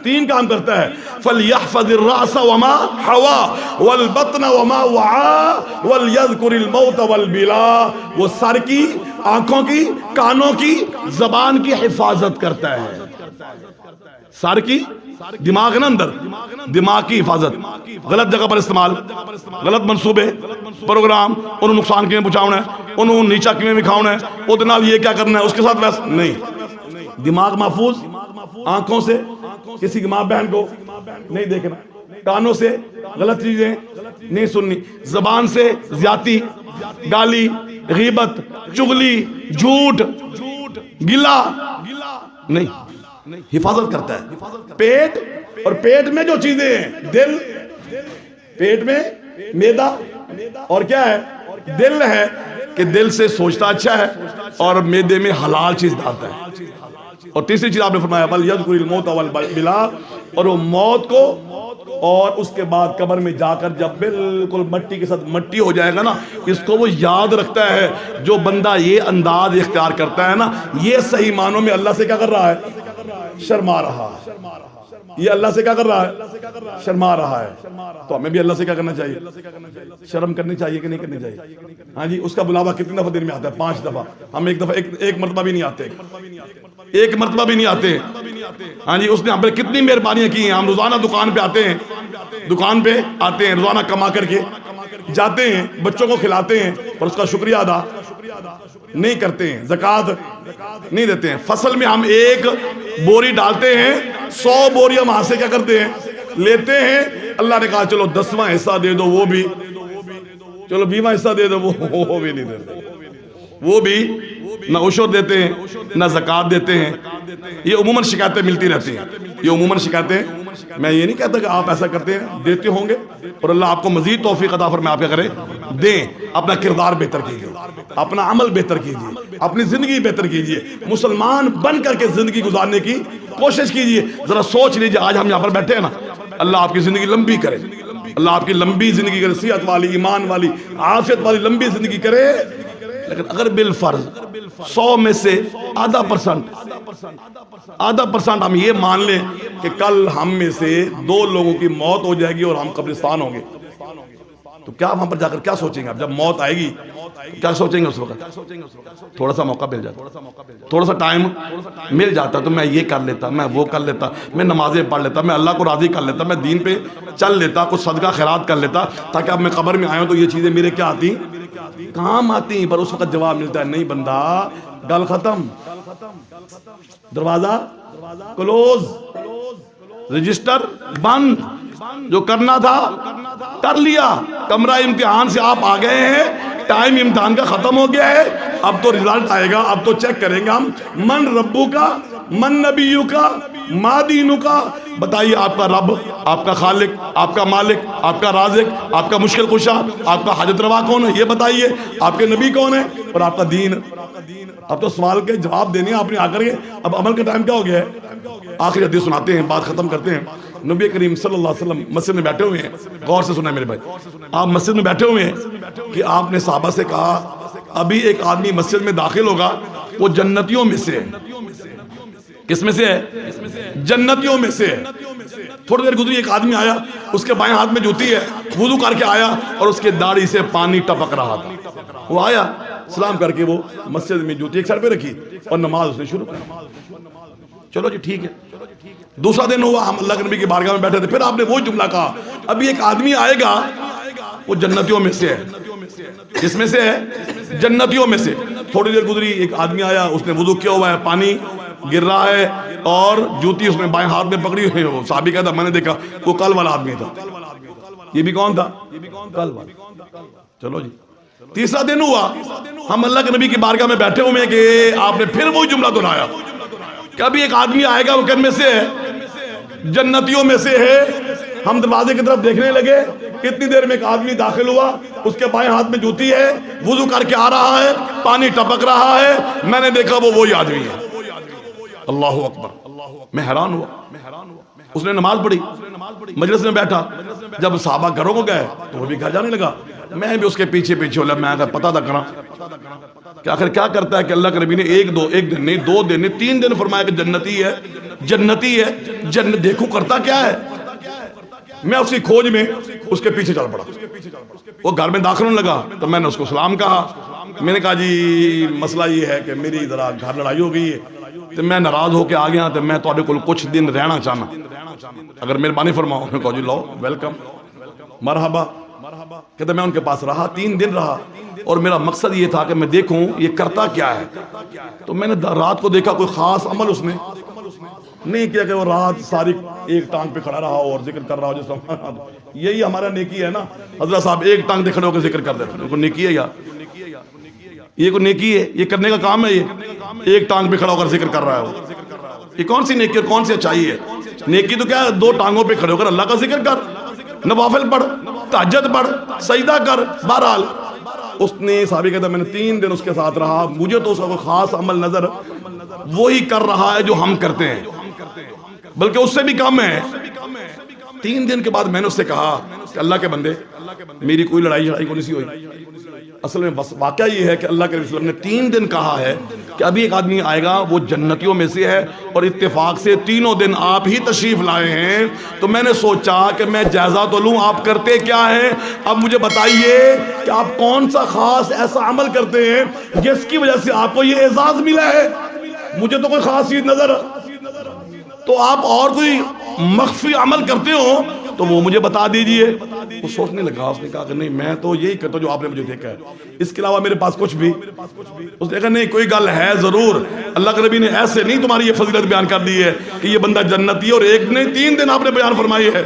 3 کام کرتا ہے، فَلْيَحْفَظِ الرَّأْسَ وَمَا حَوَى وَالْبَطْنَ وَمَا وَعَى وَلْيَذْكُرِ الْمَوْتَ وَالْبِلَا، وہ سر کی، آنکھوں کی، کانوں کی، زبان کی حفاظت کرتا ہے۔ سر کی، دماغ ہے نا اندر، دماغ کی حفاظت، غلط جگہ پر استعمال، غلط منصوبے، پروگرام، انہوں نقصان کیوں پہنچاؤنا ہے، انہوں نیچا کیوں دکھاؤنا ہے، ادنال یہ کیا کرنا ہے، اس کے ساتھ ویسا نہیں۔ دماغ محفوظ، آنکھوں سے کسی کی ماں بہن کو نہیں دیکھنا، کانوں سے غلط چیزیں نہیں سننی، زبان سے زیادتی، گالی، غیبت، چغلی، جھوٹ، گلا نہیں، حفاظت کرتا ہے۔ پیٹ، اور پیٹ میں جو چیزیں ہیں، دل، پیٹ میں معدہ، اور کیا ہے، دل ہے کہ دل سے سوچتا اچھا ہے اور معدے میں حلال چیز ڈالتا ہے۔ اور تیسری چیز آپ نے فرمایا وَلْيَذْكُرِ الْمَوْتَ وَالْبِلَا، اور وہ موت کو، اور اس کے بعد قبر میں جا کر جب بالکل مٹی کے ساتھ مٹی ہو جائے گا نا، اس کو وہ یاد رکھتا ہے۔ جو بندہ یہ انداز اختیار کرتا ہے نا، یہ صحیح معنوں میں اللہ سے کیا کر رہا ہے، شرما رہا ہے۔ یہ اللہ سے کیا کر رہا ہے، شرما رہا ہے۔ تو ہمیں بھی اللہ سے کیا کرنا چاہیے، شرم کرنی چاہیے کہ نہیں کرنی چاہیے۔ ہاں جی، اس کا بلاوا کتنی دفعہ دن میں آتا ہے، 5 دفعہ، ہم ایک دفعہ ایک مرتبہ بھی نہیں آتے، ایک مرتبہ بھی نہیں آتے۔ ہاں جی، اس نے ہم پر کتنی مہربانیاں کی ہیں، ہم روزانہ دکان پہ آتے ہیں، دکان پہ آتے ہیں روزانہ کما کر کے جاتے ہیں، بچوں کو کھلاتے ہیں، اور اس کا شکریہ ادا نہیں کرتے ہیں، زکوٰۃ نہیں دیتے ہیں۔ فصل میں ہم 1 بوری ڈالتے ہیں، 100 بوری ہم وہاں سے کیا کرتے ہیں، لیتے ہیں۔ اللہ نے کہا چلو 10واں حصہ دے دو، وہ بھی چلو 20واں حصہ دے دو، وہ بھی نہیں دیتے، وہ بھی نہ عشر دیتے ہیں نہ زکوٰۃ دیتے ہیں۔ یہ عموماً شکایتیں ملتی رہتی ہیں، یہ عموماً شکایتیں، میں یہ نہیں کہتا کہ آپ ایسا کرتے ہیں، دیتے ہوں گے، اور اللہ آپ کو مزید توفیق عطا فرمائے، آپ کیا کریں، دیں، اپنا کردار بہتر کیجیے، اپنا عمل بہتر کیجیے، اپنی زندگی بہتر کیجیے، مسلمان بن کر کے زندگی گزارنے کی کوشش کیجیے۔ ذرا سوچ لیجیے، آج ہم یہاں پر بیٹھے ہیں نا، اللہ آپ کی زندگی لمبی کرے، اللہ آپ کی لمبی زندگی کرے، صحت والی، ایمان والی، عافیت والی لمبی زندگی کرے۔ لیکن اگر بالفرض 100 میں سے آدھا پرسنٹ ہم یہ مان لیں کہ کل ہم میں سے 2 لوگوں کی موت ہو جائے گی اور ہم قبرستان ہوں گے، تو کیا وہاں پر جا کر کیا سوچیں گے؟ اب جب موت آئے گی کیا سوچیں گے؟ اس وقت تھوڑا سا موقع مل جاتا، تھوڑا سا ٹائم مل جاتا تو میں یہ کر لیتا، میں وہ کر لیتا، میں نمازیں پڑھ لیتا، میں اللہ کو راضی کر لیتا، میں دین پہ چل لیتا، کچھ صدقہ خیرات کر لیتا، تاکہ اب میں قبر میں آیا ہوں تو یہ چیزیں میرے کیا آتی، کام آتی۔ پر اس وقت جواب ملتا ہے نہیں بندہ، گل ختم، دروازہ کلوز، رجسٹر بند، جو کرنا تھا کر لیا، کمرہ امتحان سے آپ آ گئے ہیں، ٹائم امتحان کا ختم ہو گیا ہے، اب تو رزلٹ آئے گا، اب تو چیک کریں گے ہم، من ربو کا، من نبیو کا، ما دینو کا، بتائیے آپ کا رب، آپ کا خالق، آپ کا مالک، آپ کا رازق، آپ کا مشکل کشا، آپ کا حاجت روا کون ہے، یہ بتائیے، آپ کے نبی کون ہے، اور آپ کا دین۔ اب تو سوال کے جواب دینے آپ نے آ کر کے، اب عمل کا ٹائم کیا ہو گیا ہے، آخری حدیث سناتے ہیں، بات ختم کرتے ہیں۔ نبی کریم صلی اللہ علیہ وسلم مسجد میں بیٹھے ہوئے ہیں، غور سے سنیں میرے بھائی، آپ مسجد میں بیٹھے ہوئے ہیں کہ آپ نے صحابہ سے کہا ابھی ایک آدمی مسجد میں داخل ہوگا، وہ جنتیوں میں سے ہے۔ کس میں سے ہے؟ جنتیوں میں سے ہے۔ تھوڑی دیر گزری، ایک آدمی آیا، اس کے بائیں ہاتھ میں جوتی ہے، وضو کر کے آیا اور اس کے داڑھی سے پانی ٹپک رہا تھا۔ وہ آیا، سلام کر کے وہ مسجد میں جوتی ایک سر پہ رکھی اور نماز اس نے شروع کی۔ چلو جی ٹھیک ہے۔ دوسرا دن ہوا، ہم اللہ کے نبی کی بارگاہ میں بیٹھے تھے، پھر آپ نے وہ جملہ کہا ابھی ایک آدمی آئے گا، وہ جنتیوں میں سے ہے۔ کس میں سے ہے؟ جنتیوں میں سے۔ تھوڑی دیر گزری، ایک آدمی آیا، اس نے وضو کیا ہوا ہے، پانی گر رہا ہے اور جوتی اس نے بائیں ہاتھ میں پکڑی ہوئی ہے. صحابی کہتا میں نے دیکھا وہ کل والا آدمی تھا. یہ بھی کون تھا؟ کل والا. چلو جی، تیسرا دن ہوا، ہم اللہ کے نبی کی بارگاہ میں بیٹھے ہوئے ہیں کہ آپ نے پھر وہی جملہ دہرایا کہ ابھی ایک آدمی آئے گا، وہ کن میں سے ہے؟ جنتیوں میں سے ہے. ہم دروازے کی طرف دیکھنے لگے، اتنی دیر میں ایک آدمی داخل ہوا، اس کے بائیں ہاتھ میں جوتی ہے، وضو کر کے آ رہا ہے، پانی ٹپک رہا ہے. میں نے دیکھا وہ وہی آدمی ہے. اللہ اکبر. میں حیران ہوا. اس نے نماز پڑھی، مجلس میں بیٹھا. جب صحابہ گھروں کو گئے تو وہ بھی گھر جانے لگا. میں بھی اس کے پیچھے پیچھے ہو، میں پتا تھا کرا کہ آخر کیا کرتا ہے کہ اللہ کے نبی نے ایک دن نہیں، 2 دن نہیں، 3 دن فرمایا کہ جنتی ہے، جنتی ہے، جنت. دیکھو کرتا کیا ہے. میں اس کی کھوج میں اس کے پیچھے چل پڑا. وہ گھر میں داخل ہونے لگا تو میں نے اس کو سلام کہا. میں نے کہا جی مسئلہ یہ ہے کہ میری ذرا گھر لڑائی ہو گئی ہے تو میں ناراض ہو کے آ گیا، تو میں تھوڑے کو کچھ دن رہنا چاہنا، اگر مہربانی فرماؤ. میں کہا جی لو ویلکم، مرحبا. کہتے میں ان کے پاس رہا، 3 دن رہا، اور میرا مقصد یہ تھا کہ میں دیکھوں یہ کرتا کیا ہے. تو میں نے رات کو دیکھا کوئی خاص عمل اس نے نہیں کیا کہ وہ رات ساری ایک ٹانگ پہ کھڑا رہا اور ذکر کر رہا ہو. جس یہی ہمارا نیکی ہے نا حضرت صاحب، ایک ٹانگ پہ کھڑے ہو کے ذکر کر دے. کوئی نیکی ہے یار؟ یہ کوئی نیکی ہے؟ یہ کرنے کا کام ہے؟ یہ ایک ٹانگ پہ کھڑا ہو کر ذکر کر رہا ہے. یہ کون سی نیکی اور کون سی اچائی ہے؟ نیکی تو کیا ہے، 2 ٹانگوں پہ کھڑے ہو کر اللہ کا ذکر کر، نوافل پڑھ، تہجد پڑھ، سجدہ کر. بہرحال اس نے صحابی کہتا میں نے 3 دن اس کے ساتھ رہا. مجھے تو اس کا کوئی خاص عمل نظر وہی کر رہا ہے جو ہم کرتے ہیں، بلکہ اس سے بھی کم ہے. 3 دن کے بعد میں نے اس سے کہا کہ اللہ کے بندے، میری کوئی لڑائی کو نہیں سی ہوئی. اصل میں واقعہ یہ ہے کہ اللہ کے رسول نے 3 دن کہا ہے کہ ابھی ایک آدمی آئے گا وہ جنتیوں میں سے ہے، اور اتفاق سے 3 دن آپ ہی تشریف لائے ہیں. تو میں نے سوچا کہ میں جائزہ تو لوں آپ کرتے کیا ہیں. اب مجھے بتائیے کہ آپ کون سا خاص ایسا عمل کرتے ہیں جس کی وجہ سے آپ کو یہ اعزاز ملا ہے. مجھے تو کوئی خاص چیز نظر، تو آپ اور کوئی مخفی عمل کرتے ہو تو وہ مجھے بتا دیجئے. وہ سوچنے لگا، اس نے کہا کہ نہیں میں تو یہی کرتا ہوں جو آپ نے مجھے دیکھا ہے، اس کے علاوہ میرے پاس کچھ بھی. اس نے کہا نہیں کوئی گل ہے ضرور، اللہ کے نبی نے ایسے نہیں تمہاری یہ فضیلت بیان کر دی ہے کہ یہ بندہ جنتی ہے اور ایک نہیں 3 دن آپ نے بیان فرمائی ہے.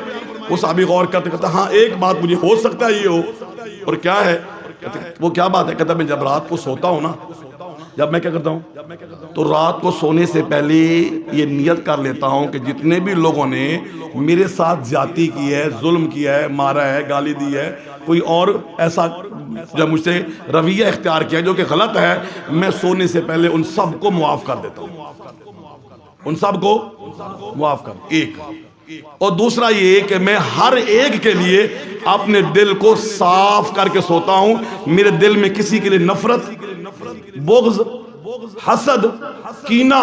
وہ صحابی غور کرتے کہتا ہاں ایک بات مجھے ہو سکتا ہے یہ ہو. اور کیا ہے؟ وہ کیا بات ہے؟ کہتا میں جب رات کو سوتا ہوں نا، جب میں کیا کرتا ہوں تو رات کو سونے سے پہلے یہ نیت کر لیتا ہوں کہ جتنے بھی لوگوں نے میرے ساتھ زیادتی کی ہے، ظلم کیا ہے، مارا ہے، گالی دی ہے، کوئی اور ایسا جو مجھ سے رویہ اختیار کیا جو کہ غلط ہے، میں سونے سے پہلے ان سب کو معاف کر دیتا ہوں. ان سب کو معاف کر. ایک اور دوسرا یہ کہ میں ہر ایک کے لیے اپنے دل کو صاف کر کے سوتا ہوں. میرے دل میں کسی کے لیے نفرت، بغض، حسد، کینہ،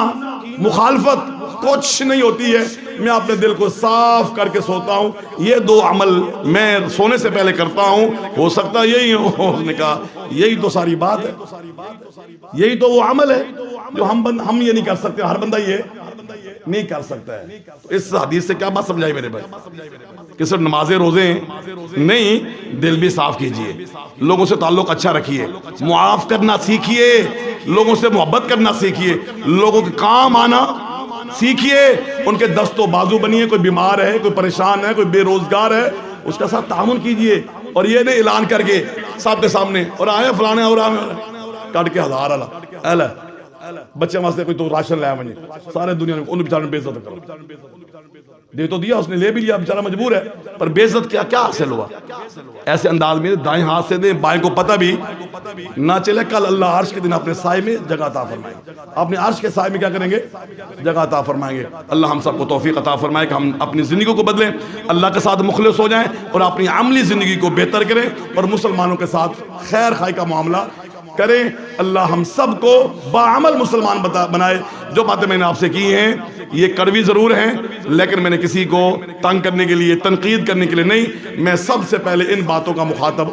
مخالفت کچھ نہیں ہوتی ہے. میں اپنے دل کو صاف کر کے سوتا ہوں. یہ 2 عمل میں سونے سے پہلے کرتا ہوں. ہو سکتا یہی ہو. اس نے کہا یہی تو ساری بات ہے، یہی تو وہ عمل ہے جو ہم یہ نہیں کر سکتے، ہر بندہ یہ نہیں کر سکتا ہے. اس حدیث سے کیا بات سمجھائی میرے بھائی؟ کہ صرف نمازیں روزے نہیں، دل بھی صاف کیجئے، لوگوں سے تعلق اچھا رکھیے، معاف کرنا سیکھیے، لوگوں سے محبت کرنا سیکھیے، لوگوں کے کام آنا سیکھیے، ان کے دست و بازو بنیے. کوئی بیمار ہے، کوئی پریشان ہے، کوئی بے روزگار ہے، اس کا ساتھ تعاون کیجئے. اور یہ نہیں اعلان کر کے سب کے سامنے اور آئے فلانے اور کٹ کے 1000 اللہ بچے واسطے کوئی تو راشن لیا مجھے سارے دنیا میں ان بیچارے بے عزت کرو. دے تو دیا اس نے، لے بھی لیا، بیچارہ مجبور ہے، پر بے عزت کیا حاصل ہوا؟ ایسے انداز میں دائیں ہاتھ سے دیں، بائیں کو پتہ بھی نہ چلے. کل اللہ عرش کے دن اپنے سائے میں جگہ عطا فرمائیں گے. اپنے عرش کے سائے میں کیا کریں گے؟ جگہ عطا فرمائیں گے. اللہ ہم سب کو توفیق عطا فرمائے کہ ہم اپنی زندگی کو بدلیں، اللہ کے ساتھ مخلص ہو جائیں اور اپنی عملی زندگی کو بہتر کریں اور مسلمانوں کے ساتھ خیر خائی کا معاملہ کریں. اللہ ہم سب کو باعمل مسلمان بنائے. جو باتیں میں نے آپ سے کی ہیں یہ کڑوی ضرور ہیں، لیکن میں نے کسی کو تنگ کرنے کے لیے، تنقید کرنے کے لیے نہیں. میں سب سے پہلے ان باتوں کا مخاطب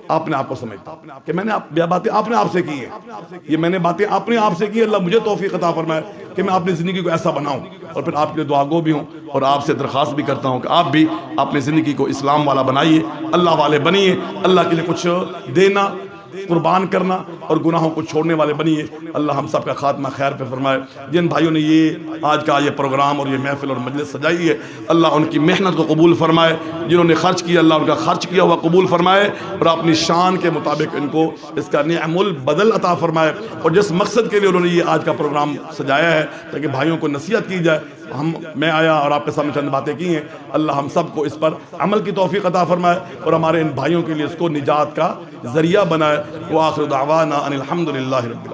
اپنے آپ کو سمجھتا کہ میں نے باتیں اپنے آپ سے کی ہیں. یہ میں نے باتیں اپنے آپ سے کی. اللہ مجھے توفیق عطا فرمائے کہ میں اپنی زندگی کو ایسا بناؤں اور پھر آپ کے لیے دعا گو بھی ہوں اور آپ سے درخواست بھی کرتا ہوں کہ آپ بھی اپنی زندگی کو اسلام والا بنائیے، اللہ والے بنیے. اللہ کے لیے کچھ دینا قربان کرنا اور گناہوں کو چھوڑنے والے بنیے۔ اللہ ہم سب کا خاتمہ خیر پہ فرمائے۔ جن بھائیوں نے یہ آج کا یہ پروگرام اور یہ محفل اور مجلس سجائی ہے، اللہ ان کی محنت کو قبول فرمائے۔ جنہوں نے خرچ کیا، اللہ ان کا خرچ کیا ہوا قبول فرمائے اور اپنی شان کے مطابق ان کو اس کا نعم البدل عطا فرمائے۔ اور جس مقصد کے لیے انہوں نے یہ آج کا پروگرام سجایا ہے تاکہ بھائیوں کو نصیحت کی جائے، میں آیا اور آپ کے سامنے چند باتیں کی ہیں، اللہ ہم سب کو اس پر عمل کی توفیق عطا فرمائے اور ہمارے ان بھائیوں کے لیے اس کو نجات کا ذریعہ بنائے۔ وآخر دعوانا ان الحمد للہ رب العالمین۔